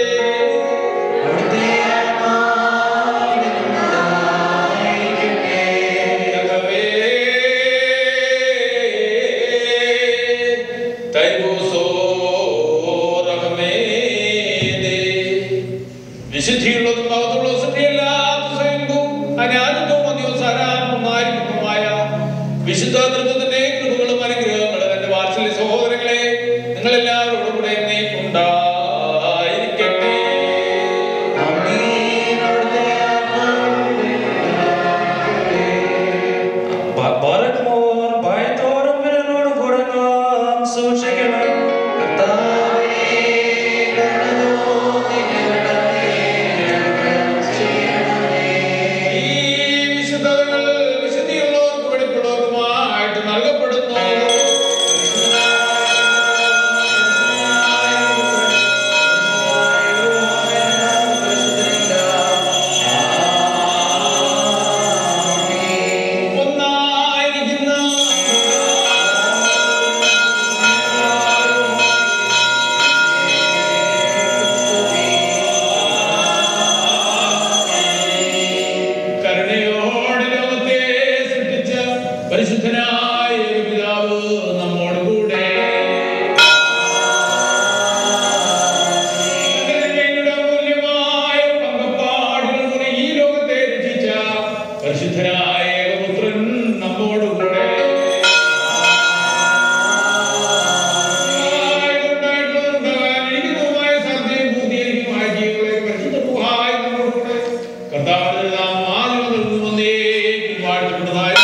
വിശുദ്ധിയുള്ളതും മഹത്വമുള്ള സത്യമില്ലാത്ത സ്വയംഭൂവും അനാദിത്വവും അതിവസാനവുമായ വിശുദ്ധ തൃത്വത്തിന്റെ കൃപകളും അനുഗ്രഹങ്ങളും എന്റെ വാത്സല്യ സഹോദരങ്ങളെ നിങ്ങളെല്ലാവരോടും കൂടെ ഉണ്ടായിരിക്കട്ടെ. ഭയത്തോടും വിരലോടും കൂടെ നാം സൂക്ഷിക്കണം. പരിശുദ്ധനായ പിതാവ് നമ്മോട് കൂടെ മൂല്യമായ പങ്കപ്പാടുകൾ ഈ ലോകത്തെ രചിച്ച പരിശുദ്ധനായ പുത്രൻ നമ്മോട് കൂടെ സാധ്യതയും പൂർത്തീകരിക്കുന്നതുമായ ജീവികളെ പരിശുദ്ധ ഗുഹായ നമ്മോട് കൂടെ കർത്താവിന്റെ നാം ആദ്യം വന്നേ വാഴ്ത്തപ്പെട്ടതായി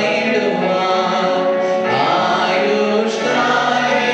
ദേവസുതന്മാരായിടുവാൻ ആയുഷ്കാലം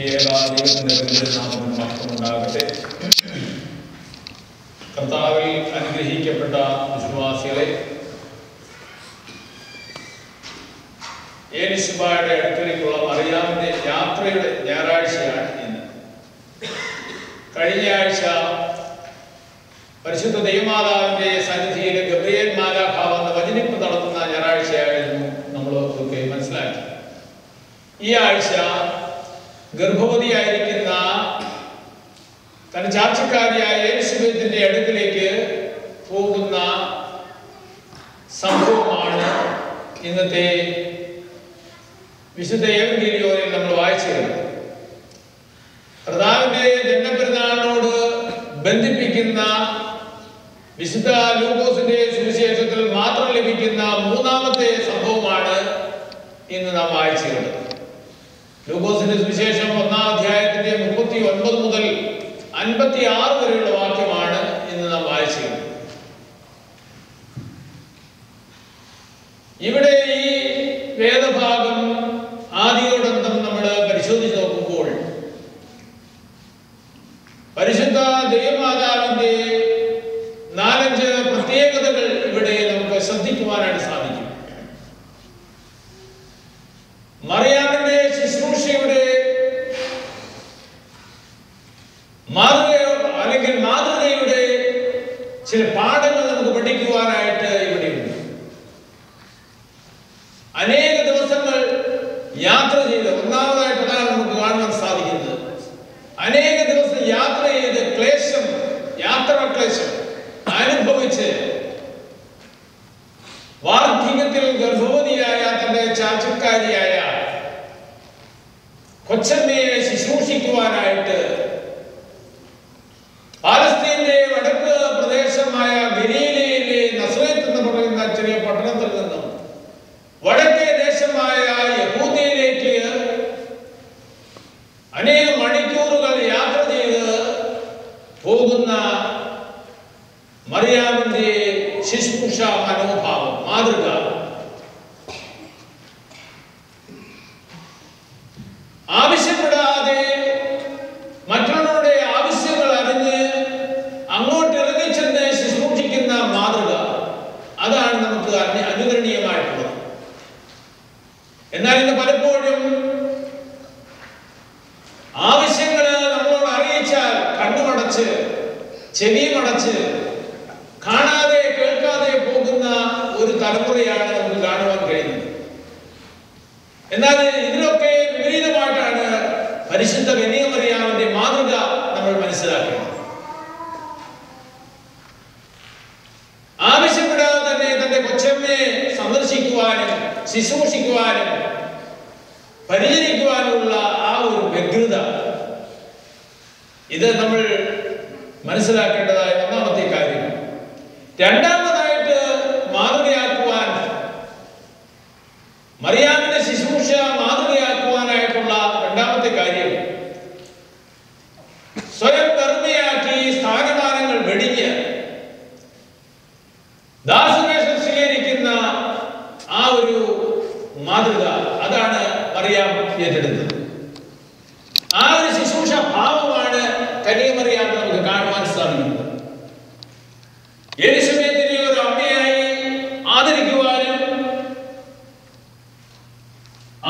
ദൈവത്തിന്റെ നാമത്തിന് മഹത്വമുണ്ടാകട്ടെ. കർത്താവിൽ അനുഗ്രഹിക്കപ്പെട്ട വിശ്വാസികളെ, ഏലിശുബായുടെ അടുക്കലേക്കുള്ള മറിയാമിന്റെ യാത്രയുടെ ഞായറാഴ്ചയാണ് ഇന്ന്. കഴിഞ്ഞ ആഴ്ച പരിശുദ്ധ ദൈവമാതാവിന്റെ സന്നിധിയിൽ ഗബ്രിയേൽ മാലാഖ വന്ന് വചനിപ്പ് നടത്തുന്ന ഞായറാഴ്ചയായിരുന്നു നമ്മൾ ഒക്കെ മനസ്സിലാക്കി. ഈ ആഴ്ച ഗർഭവതിയായിരിക്കുന്ന തന്റെ ചാർച്ചക്കാരിയായ എലിസബത്തിന്റെ അടുക്കിലേക്ക് പോകുന്ന സംഭവമാണ് ഇന്നത്തെ വിശുദ്ധ എവങ്കേലിയോനിൽ നമ്മൾ വായിച്ചിരുന്നത്. കർത്താവിന്റെ ജന്മപ്പെരുന്നാളിനോട് ബന്ധിപ്പിക്കുന്ന വിശുദ്ധ ലൂക്കോസിന്റെ സുവിശേഷത്തിൽ മാത്രം ലഭിക്കുന്ന മൂന്നാമത്തെ സംഭവമാണ് ഇന്ന് നാം വായിച്ചിരുന്നത്. ലൂക്കോസിന്റെ സുവിശേഷം 1-ാം അധ്യായത്തിന്റെ 39 മുതൽ 56 വരെയുള്ള വാക്യമാണ് ഇന്ന് നാം വായിച്ചിരുന്നത്. ഇവിടെ ഈ വേദഭാഗം ആദിയോടന്തം നമ്മൾ പരിശോധിച്ച് നോക്കുമ്പോൾ പരിശുദ്ധ ദൈവമാതാവിന്റെ 4-5 പ്രത്യേകതകൾ ഇവിടെ നമുക്ക് ശ്രദ്ധിക്കുവാനായിട്ട് സാധിക്കും. മറിയാമിന്റെ ശുശ്രൂഷയുടെ മാതൃകയുടെ ചില പാഠങ്ങൾ നമുക്ക് പഠിക്കുവാനായിട്ട് ഇവിടെയുണ്ട്. അനേക ദിവസങ്ങൾ യാത്ര ചെയ്ത്, ഒന്നാമതായിട്ടാണ് നമുക്ക് കാണുവാൻ സാധിക്കുന്നത്, അനേക ദിവസം യാത്ര ചെയ്ത് യാത്രാക്ലേശം അനുഭവിച്ച് വാർദ്ധക്യത്തിൽ ഗർഭവതിയായ തന്റെ ചാച്ചക്കാരിയായ കൊച്ചമ്മയെ ശുശ്രൂഷിക്കുവാനായിട്ട് പാലസ്തീന്റെ വടക്ക് പ്രദേശമായ ഗലീലയിലെ നസ്രേത്ത് എന്ന് പറയുന്ന ചെറിയ പട്ടണത്തിൽ നിന്നും വടക്കേ ദേശമായ യഹൂദയിലേക്ക് അനേക മണിക്കൂറുകൾ യാത്ര ചെയ്ത് പോകുന്ന മറിയാമിന്റെ ശുശ്രൂഷ മനോഭാവം, മാതൃക, ആവശ്യപ്പെടാതെ മറ്റുള്ളവരുടെ ആവശ്യങ്ങൾ അറിഞ്ഞ് അങ്ങോട്ട് ഇറങ്ങിച്ചെന്ന് ശുശ്രൂഷിക്കുന്ന മാതൃക, അതാണ് നമുക്ക് അനുകരണീയമായിട്ടുള്ളത്. എന്നാൽ ഇന്ന് പലപ്പോഴും ആവശ്യങ്ങള് നമ്മളോട് അറിയിച്ചാൽ കണ്ണുമടച്ച് ചെവിയുമടച്ച് കാണാതെ കേൾക്കാതെ പോകുന്ന ഒരു തലമുറയാണ് നമുക്ക് കാണുവാൻ കഴിയുന്നത്. എന്നാൽ ഇതിലൊക്കെ വിപരീതമായിട്ടാണ് പരിശുദ്ധ കന്യകമറിയാമിന്റെ മാതൃക നമ്മൾ മനസ്സിലാക്കുന്നത്. ആവശ്യപ്പെടാതെ തന്നെ തന്റെ കൊച്ചമ്മയെ സന്ദർശിക്കുവാനും ശുശ്രൂഷിക്കുവാനും പരിചരിക്കുവാനുള്ള ആ ഒരു വ്യഗ്രത, ഇത് നമ്മൾ മനസ്സിലാക്കേണ്ടതായ ഒന്നാമത്തെ കാര്യം. രണ്ടാമതായിട്ട് മാതൃകയാക്കുവാൻ, മറിയാമിന്റെ ശുശ്രൂഷ മാതൃകയാക്കുവാനായിട്ടുള്ള രണ്ടാമത്തെ കാര്യം, സ്വയം വെറുതെയാക്കി സ്ഥാനമാനങ്ങൾ വെടിഞ്ഞ് ദാസവേഷം സ്വീകരിക്കുന്ന ആ ഒരു മാതൃക, അതാണ് മറിയാം ഏറ്റെടുത്തത്. ആ ഒരു ശുശ്രൂഷ ഭാവമാണ് കന്യകമറിയാം നമുക്ക് കാണുവാൻ സാധിക്കുന്നത്. എലിസബത്തിനെ ഒരു അമ്മയായി ആദരിക്കുവാനും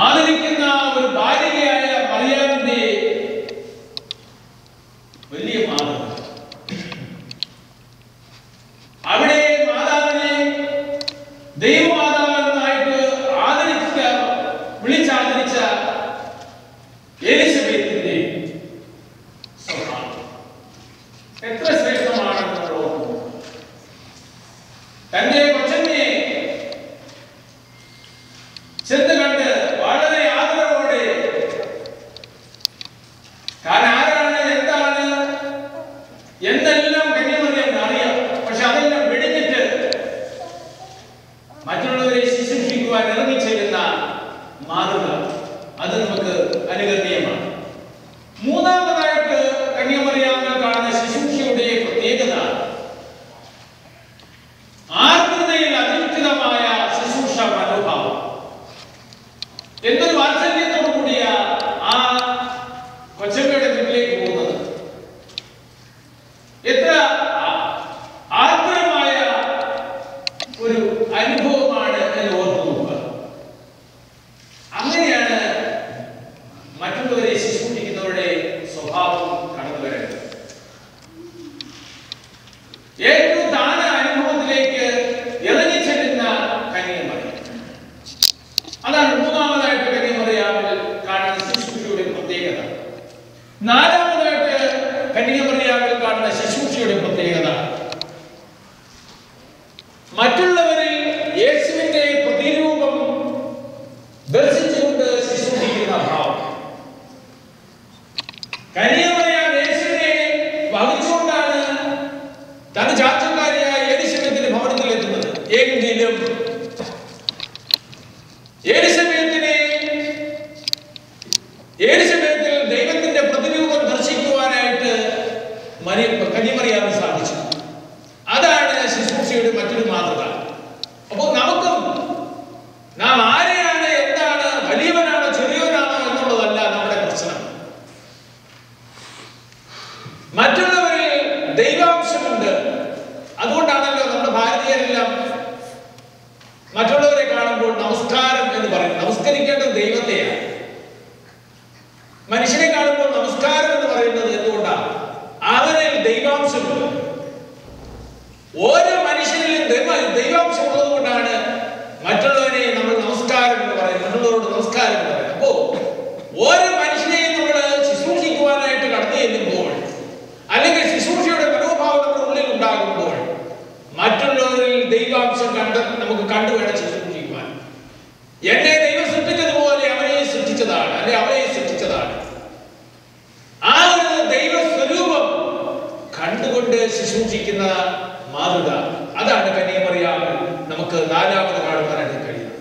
ആദരിക്കുന്ന ഒരു ബാലികയായ മറിയാമിന്റെ വലിയ മാതൃക. അവിടെ മാതാവിനെ ദൈവമാതാവെന്നായിട്ട് വിളിച്ചാദരിച്ച എലിസബത്തിന്റെ സ്വഭാവം എത്ര ശ്രേഷ്ഠമാണെന്ന് നമ്മൾ ഓർക്കുന്നു. തന്റെ കൊച്ചമ്മയെ ചെന്ന് കണ്ട് വളരെ ആദരവോടെ, കാരണം ആരാണ് എന്താണ് എന്നെല്ലാം കന്യകമറിയാം അറിയാം, പക്ഷെ അതെല്ലാം വെടിഞ്ഞിട്ട് മറ്റുള്ളവരെ ശുശ്രൂഷിക്കുവാൻ ഇറങ്ങിച്ചെല്ലുന്ന മാതൃക, അത് നമുക്ക് അനുകരണീയമാണ്. മൂന്നാമതായിട്ട് കന്യകമറിയാമിൽ കാണുന്ന ശുശ്രൂഷയുടെ പ്രത്യേകത, ആർദ്രതയിൽ അധിഷ്ഠിതമായ ശുശ്രൂഷ മനോഭാവം. എന്തൊരു വാത്സല്യത്തോടു കൂടിയ ആ എലിസബത്തിൽ ദൈവത്തിന്റെ പ്രതിരൂപം ദർശിക്കുവാനായിട്ട് കന്യമറിയാൻ സാധിച്ചു. അതാണ് ശുശ്രൂഷയുടെ മറ്റൊരു മാതൃക. അപ്പോൾ നമുക്കും നാം ആരെയാണ്, എന്താണ്, വലിയവനാണോ ചെറിയവനാണോ എന്നുള്ളതല്ല നമ്മുടെ പ്രശ്നം. മറ്റുള്ളവരിൽ ദൈവാംശമുണ്ട്. അതുകൊണ്ടാണല്ലോ നമ്മുടെ ഭാരതീയരെല്ലാം മറ്റുള്ളവരെ കാണുമ്പോൾ നമസ്കാരം എന്ന് പറയും. നമസ്കരിക്കേണ്ടത് ദൈവത്തെയാണ്. മനുഷ്യനെ കാണുമ്പോൾ നമസ്കാരം എന്ന് പറയുന്നത് എന്തുകൊണ്ടാണ്? അവരിൽ ദൈവാംശമുണ്ട്. ഓരോ മനുഷ്യനിലും ദൈവാംശം ഉള്ളത് കൊണ്ടാണ് മറ്റുള്ളവരെ നമ്മൾ നമസ്കാരം എന്ന് പറയുന്നത്, മറ്റുള്ളവരോട് നമസ്കാരം എന്ന് പറയുന്നത്. അപ്പോ ഓരോ മനുഷ്യനെയും നമ്മൾ ശുശ്രൂഷിക്കുവാനായിട്ട് കടന്നു ചെല്ലുമ്പോൾ, അല്ലെങ്കിൽ ശുശ്രൂഷയുടെ മനോഭാവം നമ്മുടെ ഉള്ളിൽ ഉണ്ടാകുമ്പോൾ, മറ്റുള്ളവരിൽ ദൈവാംശം നമുക്ക് കണ്ടുവേണം ശുശ്രൂഷിക്കുവാൻ. എന്നെ ദൈവം സൃഷ്ടിച്ചതുപോലെ അവനെ സൃഷ്ടിച്ചതാണ്, അല്ലെ അവനെ സൃഷ്ടിച്ചതാണ്. ആ ഒരു ദൈവ സ്വരൂപം കണ്ടുകൊണ്ട് ശുശ്രൂഷിക്കുന്ന മാതൃക, അതാണ് കന്യമറിയാം നമുക്ക് നാലാമത് കാണുവാനായിട്ട് കഴിയുന്നത്.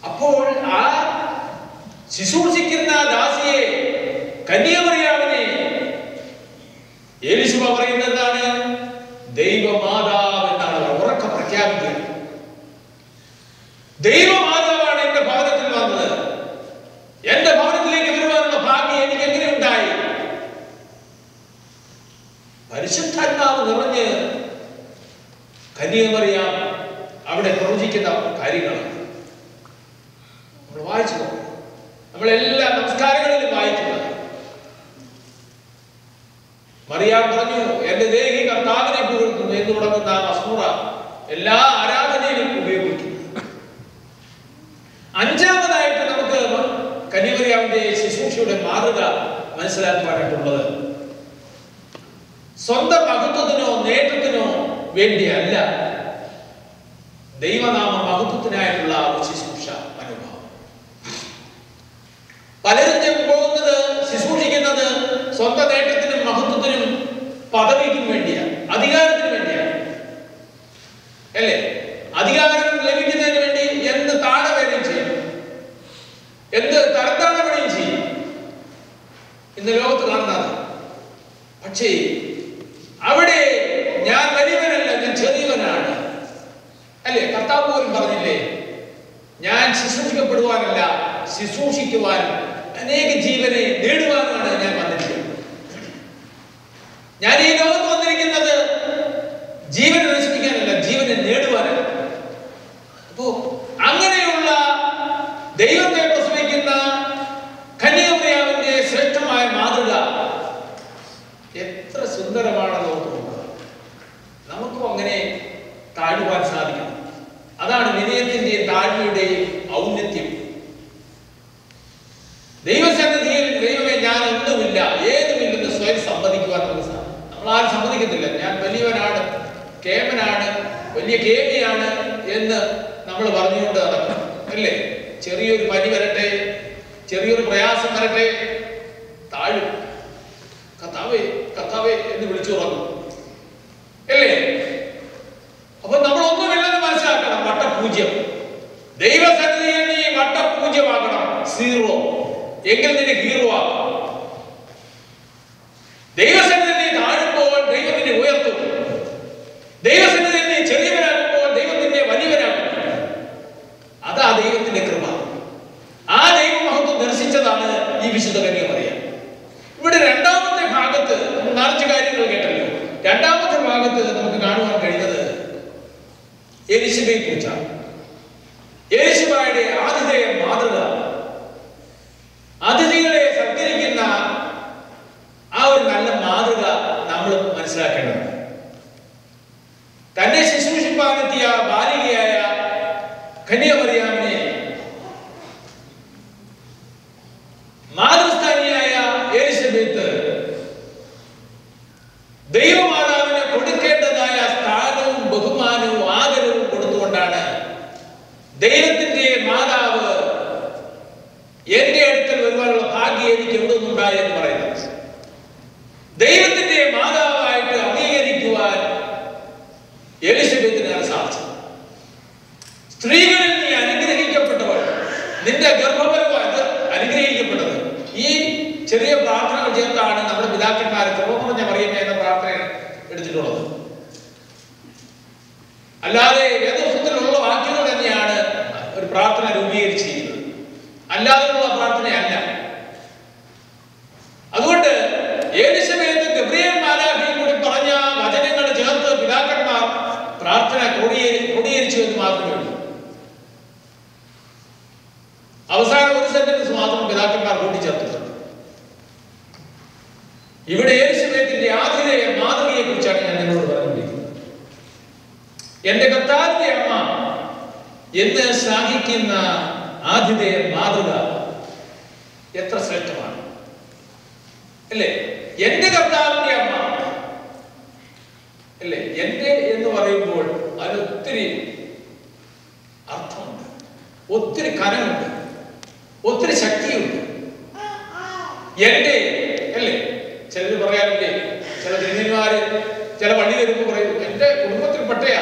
അപ്പോൾ ആ ശുശ്രൂഷിക്കുന്ന ദാസിയെ, കന്യമറിയാമിനെ എലിശബ പറയുന്നത് എന്താണ്? ദൈവമാതാവ് എന്നാണ് ഉറക്കെ പ്രഖ്യാപിക്കുക. ദൈവമാതാവാണ് എന്റെ ഭവനത്തിൽ വന്നത്. എന്റെ ഭവനത്തിലേക്ക് വരുവാനുള്ള ഭാഗ്യം എനിക്ക് എങ്ങനെ ഉണ്ടായി? പരിശുദ്ധാത്മാവ് നിറഞ്ഞ് കന്യമറിയാം അവിടെ പ്രവചിക്കുന്ന കാര്യങ്ങളാണ് നമ്മൾ വായിച്ചു നോക്കും. നമ്മളെല്ലാ നമസ്കാരങ്ങളിലും വായിക്കുന്നത്. മറിയാം പറഞ്ഞു, എന്റെ ദേഹി കർത്താവിനെ പുകഴ്ത്തുന്നു എന്ന് തുടങ്ങുന്ന മസ്മൂറ എല്ലാ ആരാധനയിലും ഉപയോഗിക്കുന്നു. അഞ്ചാമതായിട്ട് നമുക്ക് കന്യമറിയാമിന്റെ ശുശ്രൂഷയുടെ മാതൃക മനസ്സിലാക്കുവാനായിട്ടുള്ളത്, സ്വന്തം മഹത്വത്തിനോ നേട്ടത്തിനോ വേണ്ടിയല്ല, ദൈവനാമ മഹത്വത്തിനായിട്ടുള്ള ശുശ്രൂഷ മനോഭാവം. പലരും പോകുന്നത്, ശുശ്രൂഷിക്കുന്നത് സ്വന്തം നേട്ടത്തിനും മഹത്വത്തിനും പദവിക്കും വേണ്ടിയാണ്, അധികാരത്തിന് വേണ്ടിയാണ്, അല്ലേ? അധികാരം ലഭിക്കുന്നതിന് വേണ്ടി എന്ത് താഴവേദയും ചെയ്യും, എന്ത് തരത്താഴപണിയും ചെയ്യും. ഇന്ന് ലോകത്ത് കാണുന്നത്. പക്ഷേ അവിടെ ഞാൻ വലിയവനല്ല, ഞാൻ ചെറിയവനാണ്, അല്ലേ? കർത്താവ് പോലും പറഞ്ഞില്ലേ, ഞാൻ ശുശ്രൂഷിക്കപ്പെടുവാനല്ല, ശുശ്രൂഷിക്കുവാൻ, അനേക ജീവനെ നേടുവാനാണ് ഞാൻ വന്നിരിക്കുന്നത്. ഞാൻ ഈ ലോകത്ത് വന്നിരിക്കുന്നത് ജീവനെ നശിപ്പിക്കാനല്ല, ജീവനെ നേടുവാനാണ്. അപ്പോ അങ്ങനെയുള്ള ദൈവത്തെ പ്രസവിക്കുന്ന കന്യമറിയാമിന്റെ ശ്രേഷ്ഠമായ മാതൃക എത്ര സുന്ദരമാണെന്ന് ഓർത്തുകൊണ്ട് നമുക്കും അങ്ങനെ താഴുവാൻ സാധിക്കണം. അതാണ് വിനയത്തിന്റെയും താഴ്മയുടെയും ഔന്നത്യം. ദൈവസന്നിധിയിൽ ദൈവമേ ഞാൻ ഒന്നുമില്ല, ഏതുമില്ലെന്ന് സ്വയം സമ്മതിക്കുവാൻ നമ്മളാരും സമ്മതിക്കത്തില്ല. ഞാൻ വലിയവനാണ്, കേമനാണ്, വലിയ കേമിയാണ് എന്ന് നമ്മൾ പറഞ്ഞുകൊണ്ട് നടക്കും, അല്ലേ? ചെറിയൊരു പനി വരട്ടെ, ചെറിയൊരു പ്രയാസം വരട്ടെ, താഴും, കർത്താവേ കർത്താവേ എന്ന് വിളിച്ചു തുടങ്ങും, അല്ലേ? അപ്പൊ നമ്മൾ ഒന്നുമില്ലെന്ന് മനസ്സിലാക്കണം. വട്ടപൂജ്യം. ദൈവസന്നിധിയിൽ നീ വട്ടപൂജ്യമാകണം, സീറോ. എങ്കിൽ നിന്നെ ഹീറോ ആകും. ദൈവസന്നിധിയിൽ നീ താഴുമ്പോൾ ദൈവം നിന്നെ ഉയർത്തും. ദൈവസന്നിധിയിൽ നീ ചെറിയവനാകുമ്പോൾ ദൈവം നിന്നെ വലിയവനാകും. അതാ ദൈവത്തിന്റെ കൃപ. ആ ദൈവമഹത്വം ദർശിച്ചതാണ് ഈ വിശുദ്ധ കന്യമറിയാം. ഇവിടെ രണ്ടാമത്തെ ഭാഗത്ത് നിറച്ച കാര്യങ്ങൾ കേട്ടല്ലോ. രണ്ടാമത്തെ ഭാഗത്ത് നമുക്ക് കാണുവാൻ കഴിയുന്നത് എലിശബയെ കുറിച്ചാണ്. എലിശബയുടെ ആതിഥേയ മാതൃക, അതിഥികളെ സൽക്കരിക്കുന്ന ആ ഒരു നല്ല മാതൃക നമ്മൾ മനസ്സിലാക്കേണ്ടതാണ്. തന്നെ ശുശ്രൂഷിപ്പാനെത്തിയ ബാലികയായ കന്യമറിയാമിനെ മാതൃസ്ഥാനിയായ എലിസബത്ത് ദൈവമാതാവിന് കൊടുക്കേണ്ടതായ സ്ഥാനവും ബഹുമാനവും ആദരവും കൊടുത്തുകൊണ്ടാണ് ദൈവത്തിന്റെ മാതാവ് എന്റെ അടുക്കൽ വരുവാനുള്ള ഭാഗ്യം എനിക്ക് എവിടെ നിന്നുണ്ടായി എന്ന് പറയുന്നത്. ദൈവത്തിന്റെ മാതാവായിട്ട് അംഗീകരിക്കുവാൻ എലിസബത്തിനാണ് സാധിച്ചത്. സ്ത്രീകളിൽ നീ അനുഗ്രഹിക്കപ്പെട്ടവൾ, നിന്റെ ഗർഭഫലം വാക്കുകൾ ചേർത്താണ് നമ്മുടെ പിതാക്കന്മാർ തുറന്നു പറയുന്ന എന്ന പ്രാർത്ഥന എടുത്തിട്ടുള്ളത്. അല്ലാതെ വേദപുസ്തകത്തിലുള്ള വാക്യങ്ങൾ തന്നെയാണ് ഒരു പ്രാർത്ഥന രൂപീകരിച്ചിരിക്കുന്നത്, അല്ലാതെയുള്ള പ്രാർത്ഥനയല്ല. അതുകൊണ്ട് എലിസബേത്ത് ഗബ്രിയേൽ മാലാഖയും കൂടി പറഞ്ഞ വചനങ്ങൾ ചേർത്ത് പിതാക്കന്മാർ പ്രാർത്ഥന ക്രോഡീകരിച്ചു എന്ന് മാത്രമേ ഉള്ളൂ. അവസാനം ഒരു സെന്റൻസ് മാത്രം പിതാക്കന്മാർ കൂട്ടിച്ചേർത്തിട്ടുണ്ട്. ഇവിടെ എലിസബേത്തിന്റെ ആതിഥേയ മാതൃകയെ കുറിച്ചാണ് ഞാൻ നിങ്ങളോട് പറഞ്ഞുകൊണ്ടിരിക്കുന്നത്. എന്റെ കർത്താവിന്റെ അമ്മ എന്ന് ശ്ലാഘിക്കുന്ന ആതിഥേയ മാതൃക എത്ര ശ്രേഷ്ഠമാണ് അല്ലേ? എന്റെ കർത്താവിന്റെ അമ്മ അല്ലേ? എന്റെ എന്ന് പറയുമ്പോൾ അതിന് ഒത്തിരി അർത്ഥമുണ്ട്, ഒത്തിരി കനമുണ്ട്, ഒത്തിരി ശക്തിയുണ്ട്. എന്റെ അല്ലേ? ചിലർ പറയാറില്ലേ, ചില ധന്യന്മാര് ചില പള്ളി വരുമ്പോൾ പറയും എന്റെ കുടുംബത്തിൽപ്പെട്ടയാ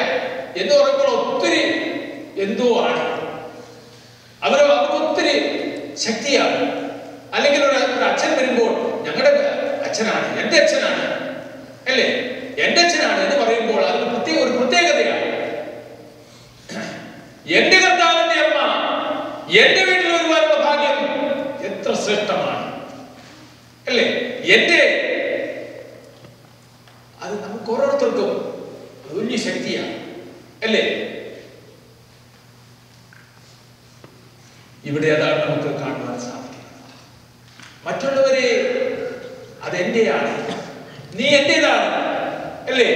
എന്ന് പറയുമ്പോൾ ഒത്തിരി എന്തോ ആണ്, അവർക്ക് ഒത്തിരി ശക്തിയാണ്. അല്ലെങ്കിൽ ഒരു അച്ഛൻ വരുമ്പോൾ ഞങ്ങളുടെ അച്ഛനാണ്, എന്റെ അച്ഛനാണ് അല്ലേ, എന്റെ അച്ഛനാണ് എന്ന് പറയുമ്പോൾ അതിന് ഒരു പ്രത്യേകതയാണ്. എന്റെ കർത്താവിന്റെ അമ്മ എന്റെ വീട്ടിൽ വരുവാനുള്ള ഭാഗ്യം എത്ര ശ്രേഷ്ഠമാണ് അല്ലേ? എന്റെ അത് നമുക്ക് ഓരോരുത്തർക്കും വലിയ ശക്തിയാണ് അല്ലേ? ഇവിടെ അതാണ് നമുക്ക് കാണുവാൻ സാധിക്കുന്നത്. മറ്റുള്ളവരെ അതെന്റെയാണ്, നീ എന്റേതാണ് അല്ലേ?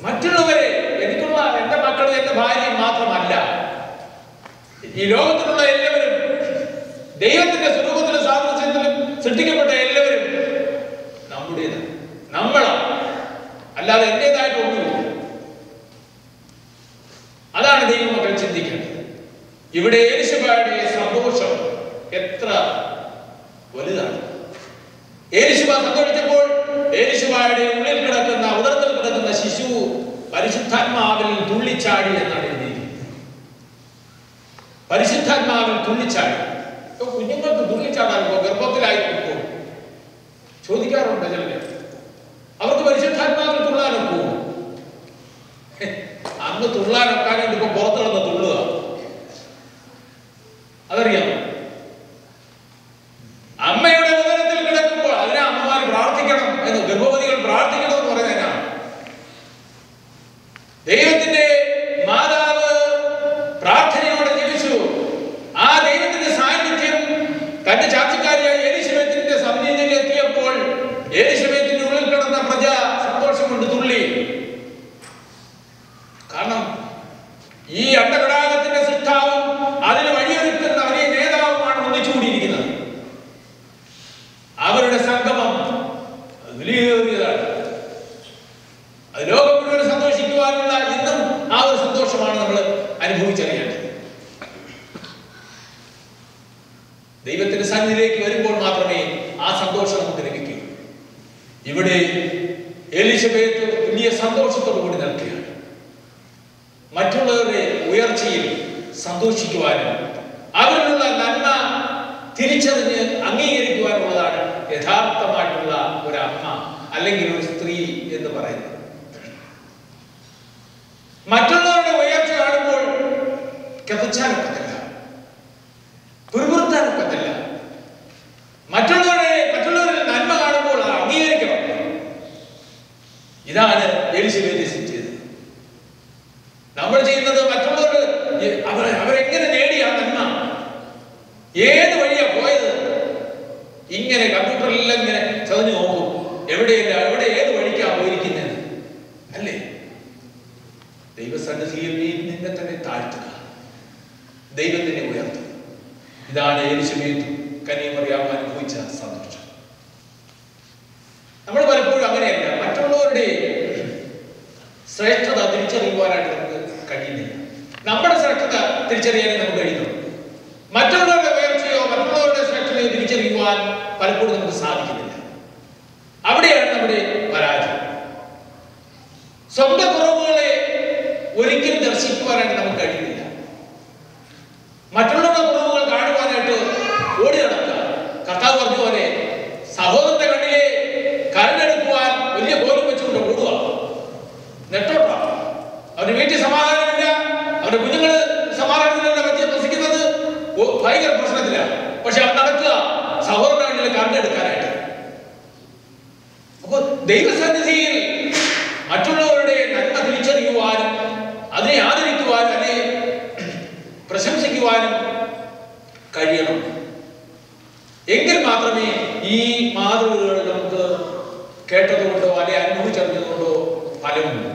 മറ്റുള്ളവരെ എനിക്കുള്ള എന്റെ മക്കളും എന്റെ ഭാര്യയും മാത്രമല്ല, ഈ ലോകത്തിലുള്ള എല്ലാവരും ദൈവത്തിന്റെ സ്വരൂപത്തിലും സാദൃശ്യത്തിലും സൃഷ്ടിക്കപ്പെട്ട എല്ലാവരും നമ്മുടേതാണ്, നമ്മളാണ്, അല്ലാതെ എന്റേതായിട്ടൊന്നുമില്ല. അതാണ് ദൈവമക്കൾ ചിന്തിക്കേണ്ടത്. ഇവിടെ എലിശബയുടെ സന്തോഷം എത്ര വലുതാണ്. എലിശബ സന്തോഷിച്ചപ്പോൾ എലിശബയുടെ ഉള്ളിൽ കിടക്കുന്ന, ഉദരത്തിൽ കിടക്കുന്ന ശിശു പരിശുദ്ധാത്മാവിൽ തുള്ളിച്ചാടി എന്നാണ് എഴുതിയിരിക്കുന്നത്. പരിശുദ്ധാത്മാവിൽ തുള്ളിച്ചാടി. കുഞ്ഞുങ്ങൾക്ക് തുള്ളിച്ചാടാൻ ഗർഭത്തിലായിരിക്കുമ്പോൾ ചോദിക്കാറുണ്ട് ചിലര്, അവർക്ക് പരിശുദ്ധാത്മാവിൽ തുള്ളാനൊക്കെ അന്ന് തുള്ളാനൊക്കാൻ വേണ്ടി ഇപ്പൊ പുറത്തു കിടന്ന് തുള്ളുക, അതറിയാമോ? അമ്മയുടെ ഉദരത്തിൽ കിടക്കുമ്പോൾ അതിനെ അമ്മമാർ പ്രാർത്ഥിക്കണം എന്ന്, ഗർഭവതികൾ പ്രാർത്ഥിക്കണം എന്ന് പറയുന്നതിനാണ്. ദൈവത്തിന്റെ മാതാവ് പ്രാർത്ഥനയോടെ ജീവിച്ചു. ആ ദൈവത്തിന്റെ സാന്നിധ്യം തന്റെ ചാർച്ചക്കാരിയായ എലിസബേത്തിന്റെ സന്നിധിയിൽ എത്തിയപ്പോൾ എലിസബേത്തിന്റെ ഉള്ളിൽ കിടന്ന പ്രജ സന്തോഷം കൊണ്ട് തുള്ളി. കാരണം ഈ അണ്ടകടാകത്തിന്റെ സൃഷ്ടാവും അതിന് വഴിയൊരുക്കുന്ന വലിയ നേതാവുമാണ് ഒന്നിച്ചുകൂടിയിരിക്കുന്നത്. അവരുടെ സംഗമം വലിയേറിയതാണ്. അത് ലോകം മുഴുവൻ സന്തോഷിക്കുവാനുള്ള ഇന്നും ആ ഒരു സന്തോഷമാണ് നമ്മൾ അനുഭവിച്ചറിയേണ്ടത്. ദൈവത്തിന്റെ സന്നിധിയിലേക്ക് വരുമ്പോൾ മാത്രമേ ആ സന്തോഷം നമുക്ക് ലഭിക്കൂ. ഇവിടെ എലിസബേത്ത് വലിയ സന്തോഷത്തോടു കൂടി നിൽക്കുകയാണ്. മറ്റുള്ളവരുടെ ഉയർച്ചയിൽ സന്തോഷിക്കുവാനും അവരിലുള്ള നന്മ തിരിച്ചറിഞ്ഞ് അംഗീകരിക്കുവാനുള്ളതാണ് യഥാർത്ഥമായിട്ടുള്ള ഒരു അമ്മ അല്ലെങ്കിൽ ഒരു സ്ത്രീ എന്ന് പറയുന്നത്. മറ്റുള്ളവരുടെ ഉയർച്ച കാണുമ്പോൾ കഥച്ചാനൊക്കത്തില്ല, പുരുപുറത്താനൊക്കത്തില്ല. മറ്റുള്ളവരിൽ നന്മ കാണുമ്പോൾ അംഗീകരിക്കണം. ഇതാണ് എലിസബേത്ത് ചെയ്തത്. നമ്മൾ ചെയ്യുന്നത് മറ്റുള്ളവർ അവരെങ്ങനെ നേടി ആ നന്മ, ഏത് വഴിയാ പോയത്, ഇങ്ങനെ കമ്പ്യൂട്ടറിലെല്ലാം ഇങ്ങനെ ചതഞ്ഞു നോക്കും, എവിടെയില്ല എവിടെ ഏത് വഴിക്കാ പോയിരിക്കുന്നത് അല്ലേ? ദൈവസന്നിധിയിൽ നിന്നെ തന്നെ താഴ്ത്തുക, ദൈവത്തിനെ ഉയർത്തുക. ഇതാണ് എലിസബേത്ത് കന്യാമറിയാം അനുഭവിച്ച സന്തോഷം. നമ്മൾ പലപ്പോഴും അങ്ങനെയല്ല, മറ്റുള്ളവരുടെ ശ്രേഷ്ഠത തിരിച്ചറിയുവാനായിട്ട് നമുക്ക് കഴിയുന്നില്ല. നമ്മുടെ ശ്രേഷ്ഠത തിരിച്ചറിയാനേ നമുക്ക് കഴിയുന്നുള്ളൂ. മറ്റുള്ളവരുടെ ഉയർച്ചയോ മറ്റുള്ളവരുടെ ശ്രേഷ്ഠതയോ തിരിച്ചറിയുവാൻ പലപ്പോഴും നമുക്ക് സാധിക്കുന്നില്ല. അവിടെയാണ് നമ്മുടെ പരാജയം. സ്വന്തം കുറവുകളെ ഒരിക്കലും ദർശിക്കുവാനായിട്ട് നമുക്ക് കഴിയുന്നില്ല. മറ്റുള്ളവരുടെ കുറവുകൾ കാണുവാനായിട്ട് ഓടി നടക്കുക. കർത്താവ് പറഞ്ഞ പോലെ സഹോദരന്റെ കണ്ണിൽ അവന്റെ കുഞ്ഞുങ്ങള് സമാധാനത്തിലല്ല വസിക്കുന്നത്, ഭയങ്കര പ്രശ്നത്തിലാണ്. പക്ഷെ അവൻ നടക്കുക സഹോദരങ്ങളിൽ കണ്ടെടുക്കാനായിട്ട്. അപ്പൊ ദൈവസന്നിധിയിൽ മറ്റുള്ളവരുടെ നന്മ തിരിച്ചറിയുവാനും അതിനെ ആദരിക്കുവാനും അതിനെ പ്രശംസിക്കുവാനും കഴിയണം. എങ്കിൽ മാത്രമേ ഈ മാതൃകകൾ നമുക്ക് കേട്ടതുകൊണ്ടോ അല്ലെ അനുഭവിച്ചറിഞ്ഞതുകൊണ്ടോ ഫലമുള്ളൂ.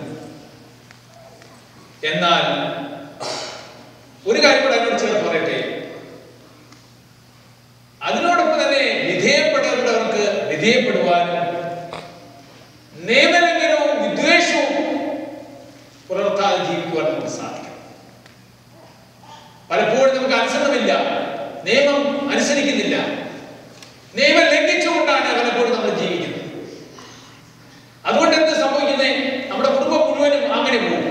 എന്നാൽ ഒരു കാര്യം കൂടെ അതിനോട് ചേർത്ത് പറയട്ടെ, അതിനോടൊപ്പം തന്നെ വിധേയപ്പെടേണ്ടവർക്ക് വിധേയപ്പെടുവാനും നിയമലംഘനവും വിദ്വേഷവും പുലർത്താതെ ജീവിക്കുവാൻ നമുക്ക് സാധിക്കും. പലപ്പോഴും നമുക്ക് അനുസരണമില്ല, നിയമം അനുസരിക്കുന്നില്ല, നിയമം ലംഘിച്ചുകൊണ്ടാണ് പലപ്പോഴും നമ്മൾ ജീവിക്കുന്നത്. അതുകൊണ്ട് എന്ത് സംഭവിക്കുന്നത്? നമ്മുടെ കുടുംബം മുഴുവനും അങ്ങനെ പോകും.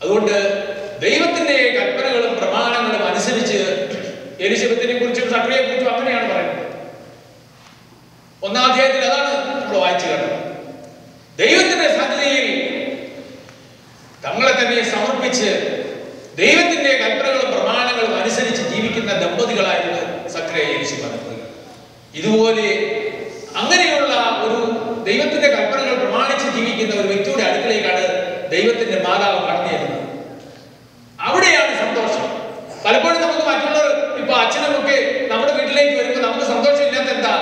അതുകൊണ്ട് ദൈവത്തിന്റെ കൽപ്പനകളും പ്രമാണങ്ങളും അനുസരിച്ച് എലിസബത്തിനെ കുറിച്ചും സക്രിയെ കുറിച്ചും അങ്ങനെയാണ് പറയുന്നത്. 1-ാം അധ്യായത്തിൽ അതാണ് നമ്മൾ വായിച്ചു കേട്ടത്. ദൈവത്തിന്റെ സന്നിധിയിൽ തങ്ങളെ തന്നെ സമർപ്പിച്ച് ദൈവത്തിന്റെ കൽപ്പനകളും പ്രമാണങ്ങളും അനുസരിച്ച് ജീവിക്കുന്ന ദമ്പതികളായിരുന്നു സക്രിയ എലിസബത്ത്. ഇതുപോലെ അങ്ങനെയുള്ള ഒരു ദൈവത്തിന്റെ കൽപ്പനകൾ പ്രമാണിച്ച് ജീവിക്കുന്ന ഒരു വ്യക്തിയുടെ അടുക്കളയിലാണ് ദൈവത്തിന്റെ മാതാവ് കടന്നു ചെല്ലുന്നത്. അവിടെയാണ് സന്തോഷം. പലപ്പോഴും നമുക്ക് മറ്റുള്ളവർ, ഇപ്പൊ അച്ഛനൊക്കെ നമ്മുടെ വീട്ടിലേക്ക് വരുമ്പോൾ നമുക്ക് സന്തോഷമില്ലാത്ത എന്താ?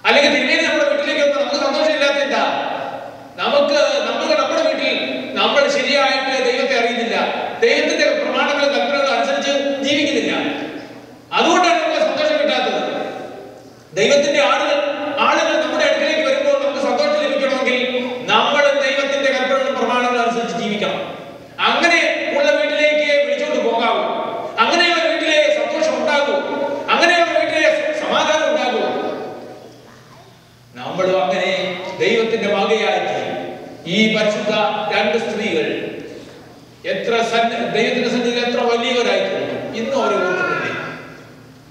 അല്ലെങ്കിൽ തിരുമേനി നമ്മുടെ വീട്ടിലേക്ക് വരുമ്പോൾ നമുക്ക് സന്തോഷമില്ലാത്ത എന്താ? നമുക്ക് നമ്മുടെ വീട്ടിൽ നമ്മൾ ശരിയായിട്ട് ദൈവത്തെ അറിയുന്നില്ല, ദൈവത്തിന്റെ പ്രമാണങ്ങളും കൽപ്പനകളും അനുസരിച്ച് ജീവിക്കുന്നില്ല. അതുകൊണ്ടാണ് നമുക്ക് സന്തോഷം കിട്ടാത്തത്. ദൈവത്തിന്റെ ആളുകൾ നമ്മുടെ അടുക്കിലേക്ക് വരുമ്പോൾ നമുക്ക് സന്തോഷം ലഭിക്കണമെങ്കിൽ നമ്മൾ ദൈവത്തിന്റെ കൽപ്പനകളും പ്രമാണങ്ങളും അനുസരിച്ച് ജീവിക്കണം. അങ്ങനെ ഉള്ള വീട്ടിലേക്ക് വിളിച്ചുകൊണ്ട് പോകാവൂ, അങ്ങനെയുള്ള വീട്ടിലെ സന്തോഷം ഉണ്ടാകൂ, അങ്ങനെയുള്ള വീട്ടിലെ സമാധാനം ഉണ്ടാകൂ. നമ്മളും അങ്ങനെ ദൈവത്തിന്റെ വകയായിട്ട് ഈ പരിശുദ്ധ 2 സ്ത്രീകൾ ദൈവത്തിന്റെ സന്നിധിയിൽ എത്ര വലിയവരായിരുന്നു. ഇന്നും അവരെ ഓർക്കുന്നില്ലേ?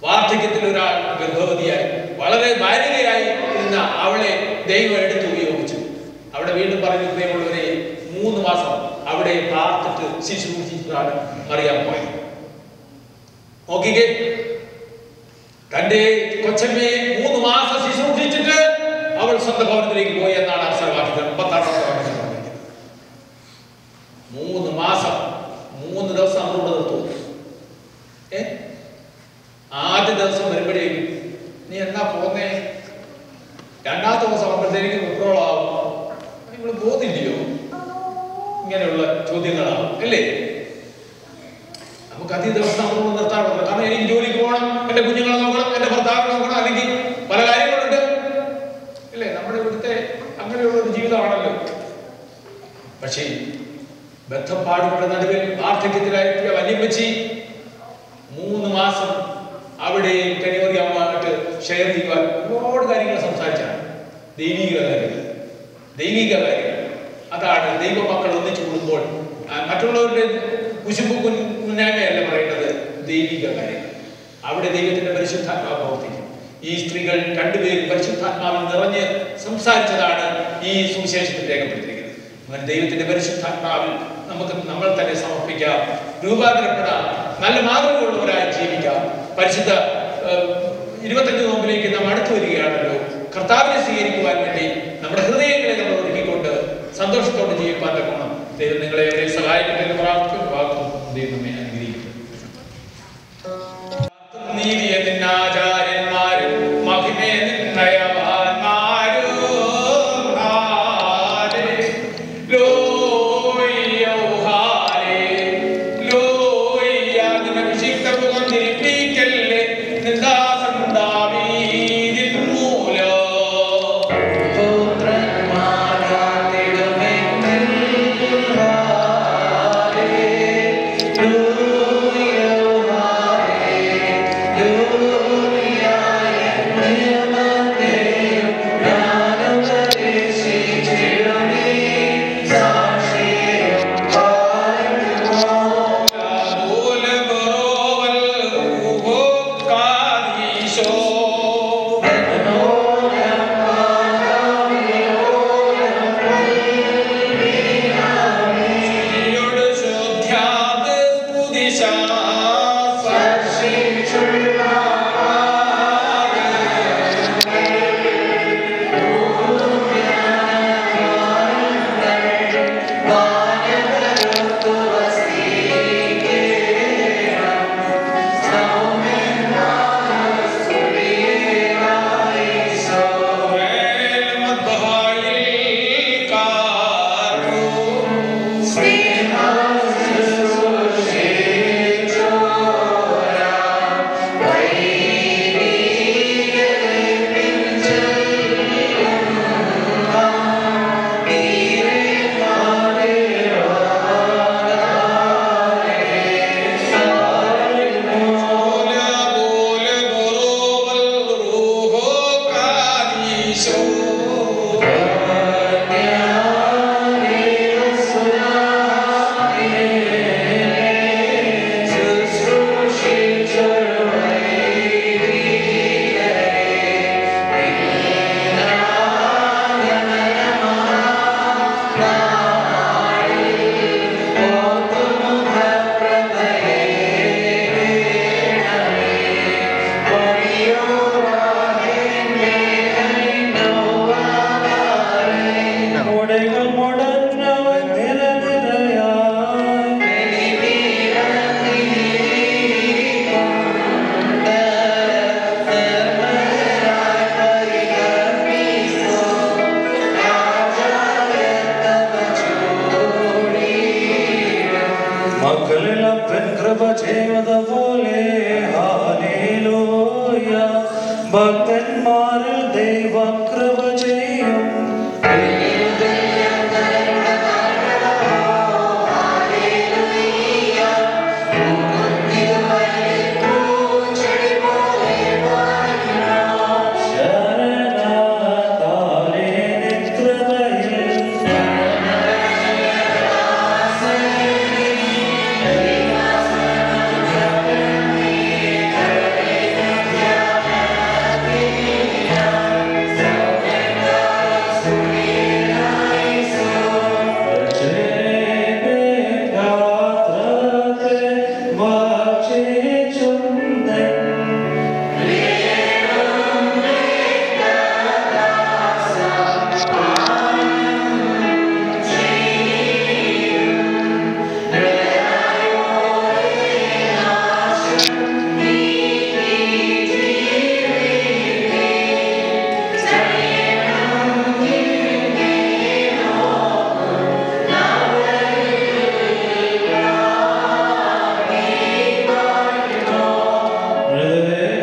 വാർദ്ധക്യത്തിൽ ഒരാൾ ഗർഭവതിയായി വളരെ ബാലികയായി ഇരുന്ന അവളെ ദൈവം എടുത്ത് ഉപയോഗിച്ചു. അവിടെ വീണ്ടും പറഞ്ഞു, പ്രിയമുള്ളവരെ, 3 മാസം അവിടെ പാർത്തിട്ട് ശുശ്രൂഷിച്ചിട്ടാണ് മറിയാൻ പോയത്. നോക്കിക്കേ, തന്റെ കൊച്ചമ്മയെ 3 മാസം ശുശ്രൂഷിച്ചിട്ട് അവൾ സ്വന്തം ഭവനത്തിലേക്ക് പോയി എന്നാണ് അക്ഷരവാക്യത്തിൽ 56 പറഞ്ഞിരിക്കുന്നത്. 3 മാസം 3 ദിവസം നമ്മളോട് നിർത്തും. ആദ്യ ദിവസം വരുമ്പോഴേക്കും നീ എന്നാ പോന്നേ, 2ാമത്തെ ദിവസം ആകുമ്പോഴത്തേക്ക് വിപ്രോളാവും, നിങ്ങൾ പോകുന്നില്ലയോ, ഇങ്ങനെയുള്ള ചോദ്യങ്ങളാവും അല്ലേ? നമുക്ക് അധിക ദിവസം നമ്മളോട് നിർത്താൻ പറ്റില്ല. കാരണം എനിക്ക് ജോലിക്ക് പോകണം, എന്റെ കുഞ്ഞുങ്ങളെ നോക്കണം, എന്റെ ഭർത്താവിനെ നോക്കണം, അല്ലെങ്കിൽ പല കാര്യങ്ങളുണ്ട് അല്ലേ? നമ്മുടെ ഇവിടുത്തെ അങ്ങനെയുള്ള ഒരു ജീവിതമാണല്ലോ. പക്ഷേ ബന്ധപ്പാടുകളുടെ നടുവിൽ വാർദ്ധക്യത്തിലായിട്ടുള്ള വല്യമ്മച്ചി 3 മാസം അവിടെ ടെലിവറി അമ്മയായിട്ട് ഷെയർ ചെയ്യുവാൻ ഒരുപാട് കാര്യങ്ങൾ സംസാരിച്ചാണ്. ദൈവിക കാര്യങ്ങൾ. അതാണ് ദൈവമക്കൾ ഒന്നിച്ചു കൂടുമ്പോൾ മറ്റുള്ളവരുടെ കുശുമ്പ് കുന്നായ്മയല്ല പറയുന്നത്, ദൈവിക കാര്യങ്ങൾ. അവിടെ ദൈവത്തിന്റെ പരിശുദ്ധാത്മാവ് പ്രവർത്തിക്കും. ഈ സ്ത്രീകൾ 2 പേരും പരിശുദ്ധാത്മാവിൽ നിറഞ്ഞ് സംസാരിച്ചതാണ് ഈ സുവിശേഷത്തിൽ രേഖപ്പെടുത്തിയിരിക്കുന്നത്. അങ്ങനെ ദൈവത്തിന്റെ പരിശുദ്ധാത്മാവിൽ നമ്മൾ തന്നെ സമർപ്പിക്കാം, രൂപാന്തരപ്പെടാം, നല്ല മാതൃകയുള്ളവരായി ജീവിക്കാം. പരിശുദ്ധ 25 നോമ്പിലേക്ക് നാം അടുത്തു വരികയാണല്ലോ. കർത്താവിനെ സ്വീകരിക്കുവാൻ വേണ്ടി നമ്മുടെ ഹൃദയങ്ങളെ നമ്മൾ ഒരുക്കിക്കൊണ്ട് സന്തോഷത്തോടെ ജീവിക്കാൻ തക്കണം. ദൈവം നിങ്ങളെ സഹായിക്കട്ടെ എന്ന് പ്രാർത്ഥിക്കും. വാക്കും ദൈവം നമ്മെ അനുഗ്രഹിക്കും. നീതിയെ നിന്നാചാര്യന്മാരും മഹിമയെ നിന്നയവാന്മാരും പുത്രന്മാരാ കൃപ ചെയ്തതുപോലെ ഹല്ലേലൂയ. ഭക്തന്മാരിൽ ദൈവം കൃപ ചെയ്യും. Amen.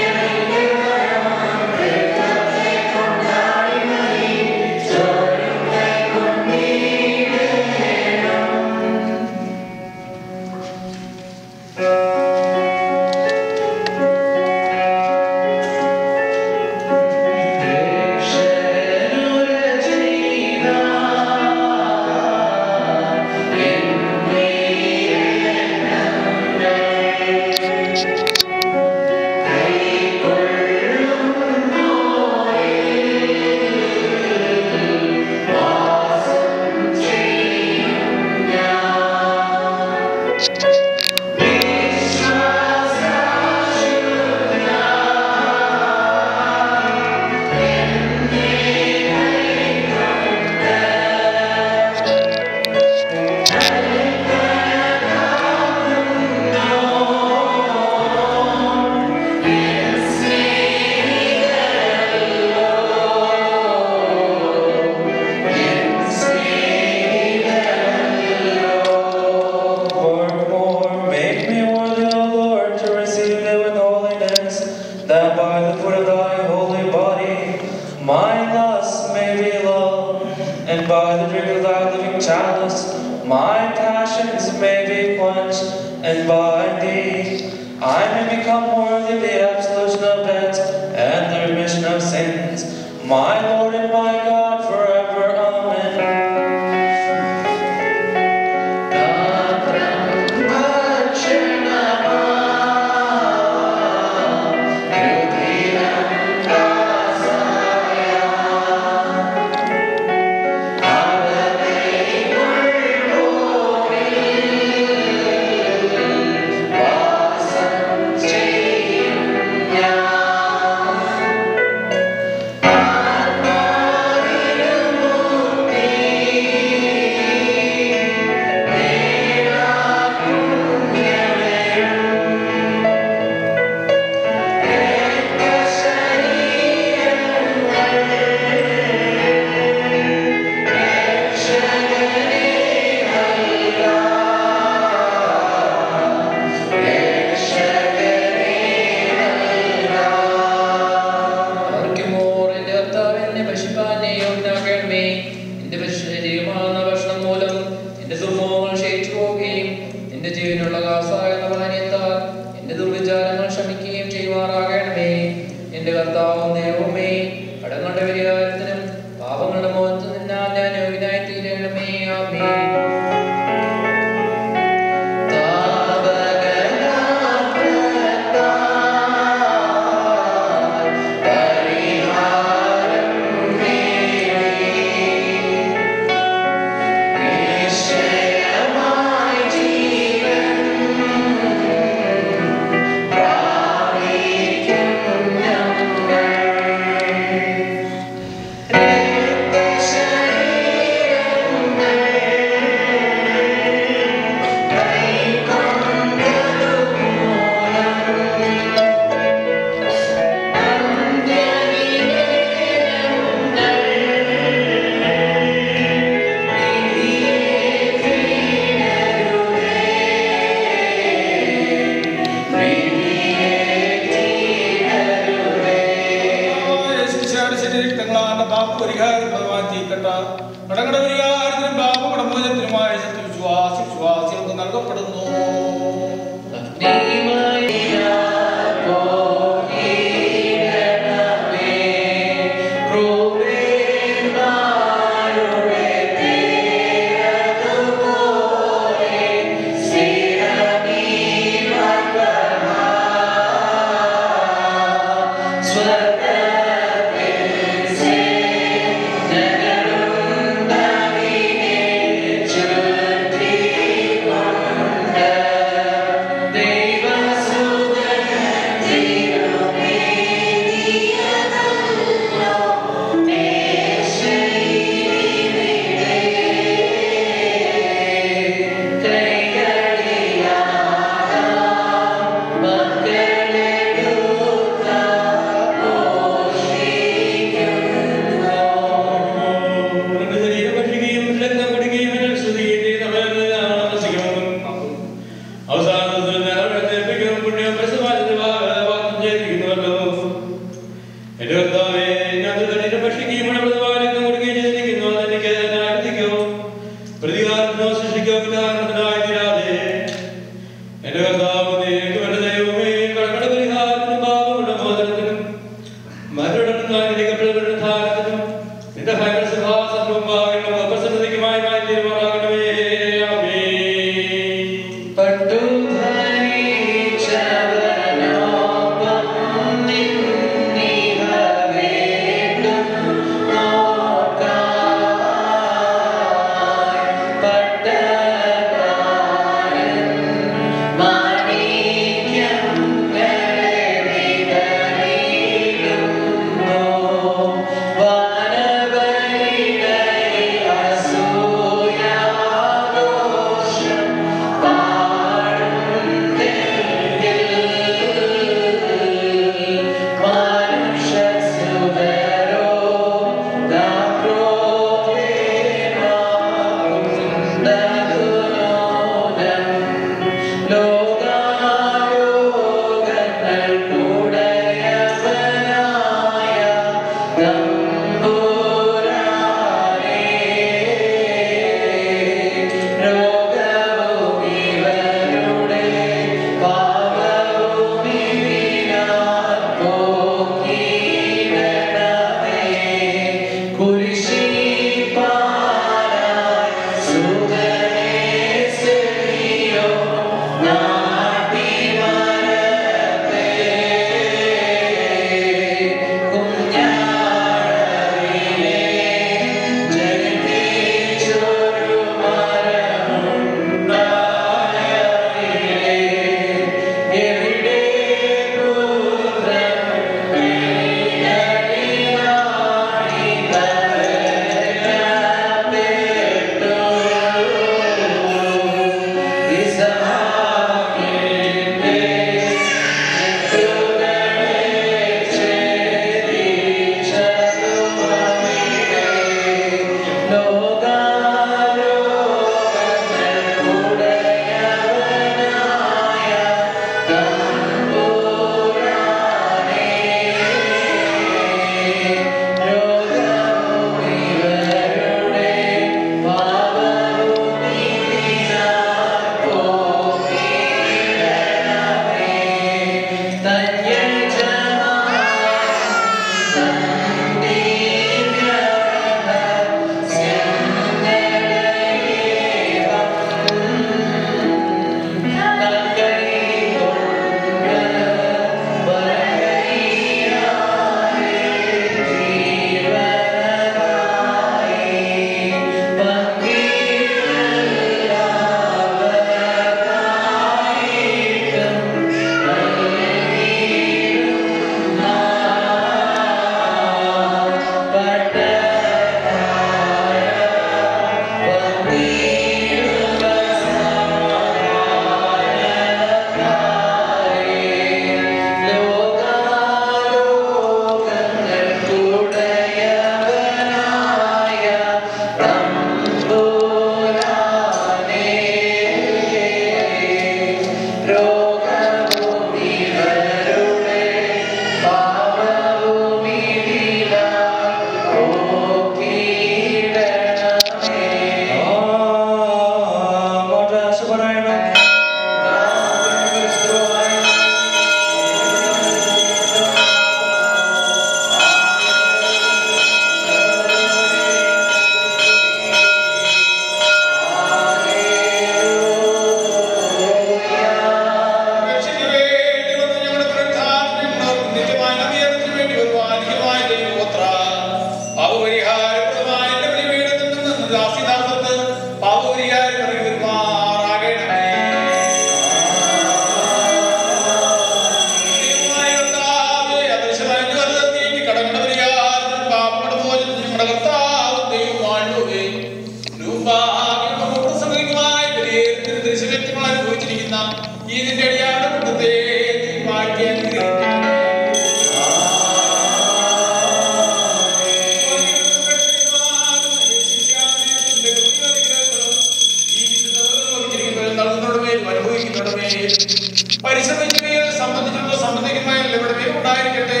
പരിശ്രമിക്കുകയും സംബന്ധിച്ചുള്ള സമ്മതിക്കുമായ എല്ലാവരുടെയും ഉണ്ടായിരിക്കട്ടെ.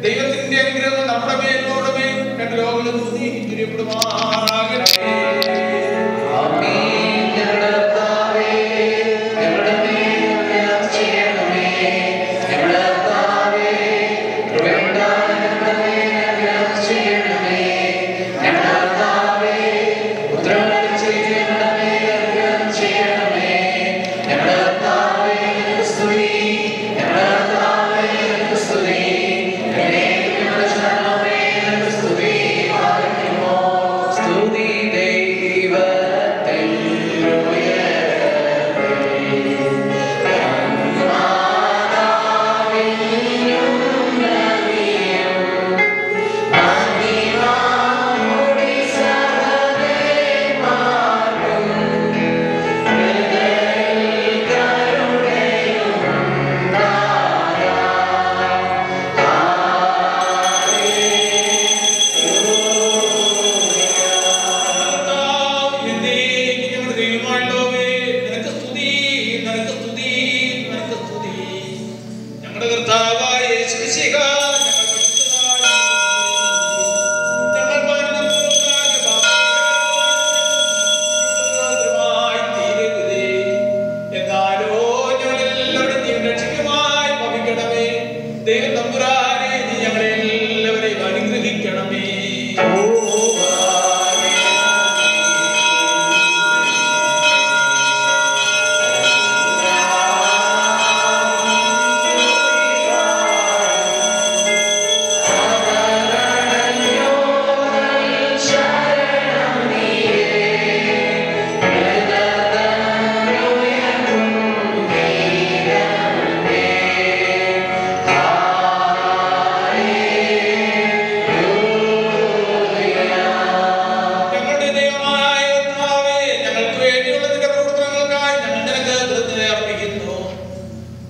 ദൈവത്തിന്റെ അനുഗ്രഹം നമ്മുടെ മേലോടുമേ രണ്ട് ലോകങ്ങളും നീ തിരിയപ്പെടുമാറാകട്ടെ. ആമേൻ.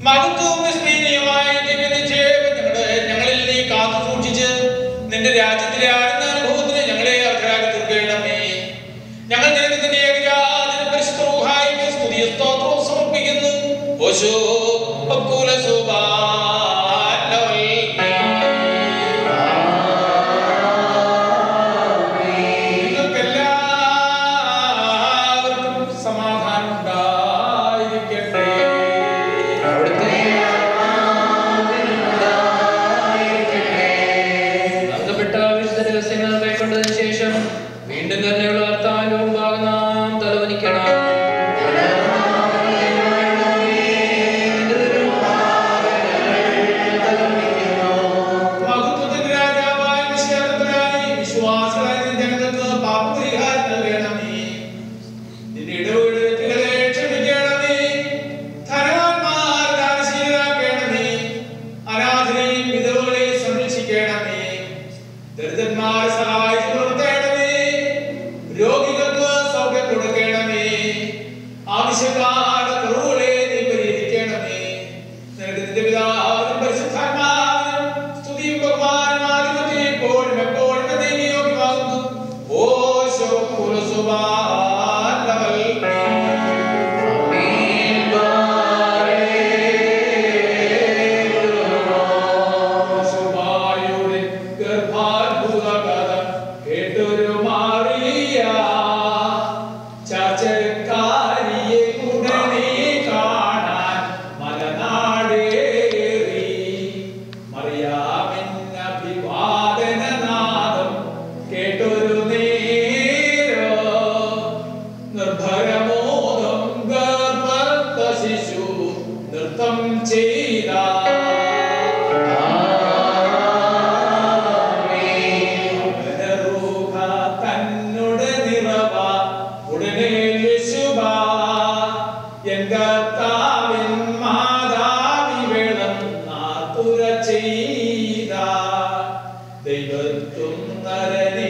മഹത്വവും വിസ്മരണീയമായ ഞങ്ങളിൽ നീ കാത്തു സൂക്ഷിച്ച് നിന്റെ രാജ്യത്തിലെ ആഴ്ന്ന അനുഭവത്തിന് ഞങ്ങളെ അർഹരാക്കി തീർക്കണമേ. ഞങ്ങൾ നിനക്ക് നിന്റെ ഏകജാതനും പരിശുദ്ധ റൂഹായിക്ക് സ്തുതിയും സ്തോത്രവും സമർപ്പിക്കുന്നു. ഓശോ അബ്കുല സുബ്ഹാനഹു നിങ്ങൾക്കെല്ലാവർക്കും സമാധാനം ഉണ്ടായിരിക്കട്ടെ. ശേഷം വീണ്ടും കരുണയുള്ള വർത്താനവും നാം തലവനിക്കണം. മഹത്വത്തിന്റെ രാജാവായ വിശ്വാസികളായ വിശ്വാസികളായ ജനങ്ങൾക്ക് പാപപരിഹാരം നൽകണമേ. നിന്റെ ഇടപെടലുകളെ ക്ഷമിക്കണമേ. ധനവാന്മാർ ദാനശീലരാക്കണമേ. അനാഥരെയും വിധവകളെയും സംരക്ഷിക്കണമേ. ദരിദ്രന്മാരെ സഹായിച്ചു നിർത്തണമേ. രോഗികൾക്ക് സൗഖ്യം കൊടുക്കണമേ. ആവശ്യക്കാരുടെ കുറവുകളെ നീ പരിഹരിക്കണമേ. നിനക്ക് നിന്റെ പിതാവിനും പരിശുദ്ധാത്മാവിനും സ്തുതിയും ബഹുമാനവും ആധിപത്യവും എപ്പോഴും എപ്പോഴും യോഗ്യമാകുന്നു. ഓശോ കേട്ടൊരു മാറിയ ചർച്ചക്കാരിയെ ഉടനെ കാണാൻ മലനാടേറി. മറിയാമിന്നഭിവാദനനാദം കേട്ടൊരു നേരോ നിർഭരമോദം ഗർഭസ്ഥ ശിശു നൃത്തം ചെയ്ത ദൈവത്തും നരനേകാനാരിയൻ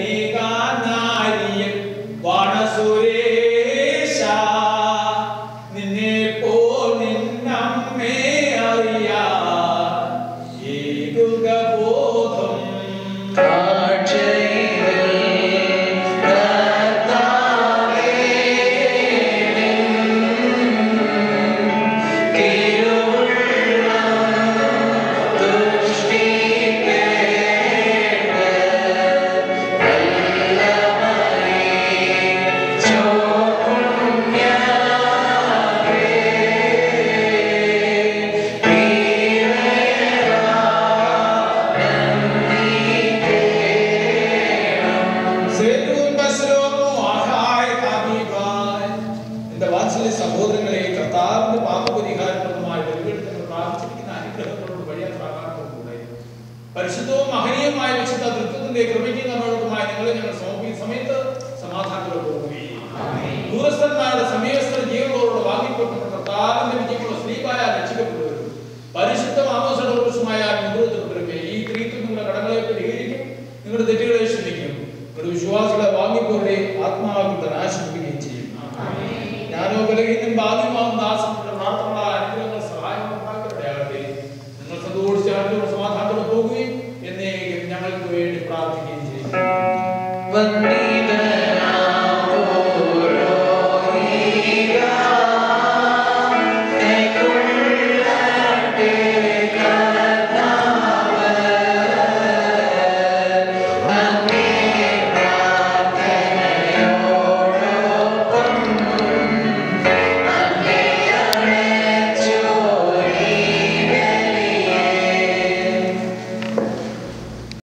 വാണസുരേശ നിന്നെ പോൽ നിന്നമ്മേ അറിയാ ഏകുക ബോധം സഹോദരങ്ങളെ കർത്താവിന്റെ പാപപരിഹാരപ്രദമായ ബലിപീഠത്തിൽ പ്രാർത്ഥിക്കുന്ന അനുഗ്രഹങ്ങളോട് വഴിയാത്രാകാരത്തോടുകൂടെ പരിശുദ്ധവും മഹനീയമായ വിശുദ്ധ തൃത്വത്തിന്റെ കൃപയ്ക്ക് നമ്മളോടുമായി നിങ്ങളെ ഞങ്ങൾ സമർപ്പിക്കുന്ന സമയത്ത് സമാധാനത്തോടെ പോകുകയും ദൂരസ്ഥന്മാരുടെ സമീപസ്ഥ ജീവനോട് വാങ്ങിക്കൊടുക്കുന്ന കർത്താവിന്റെ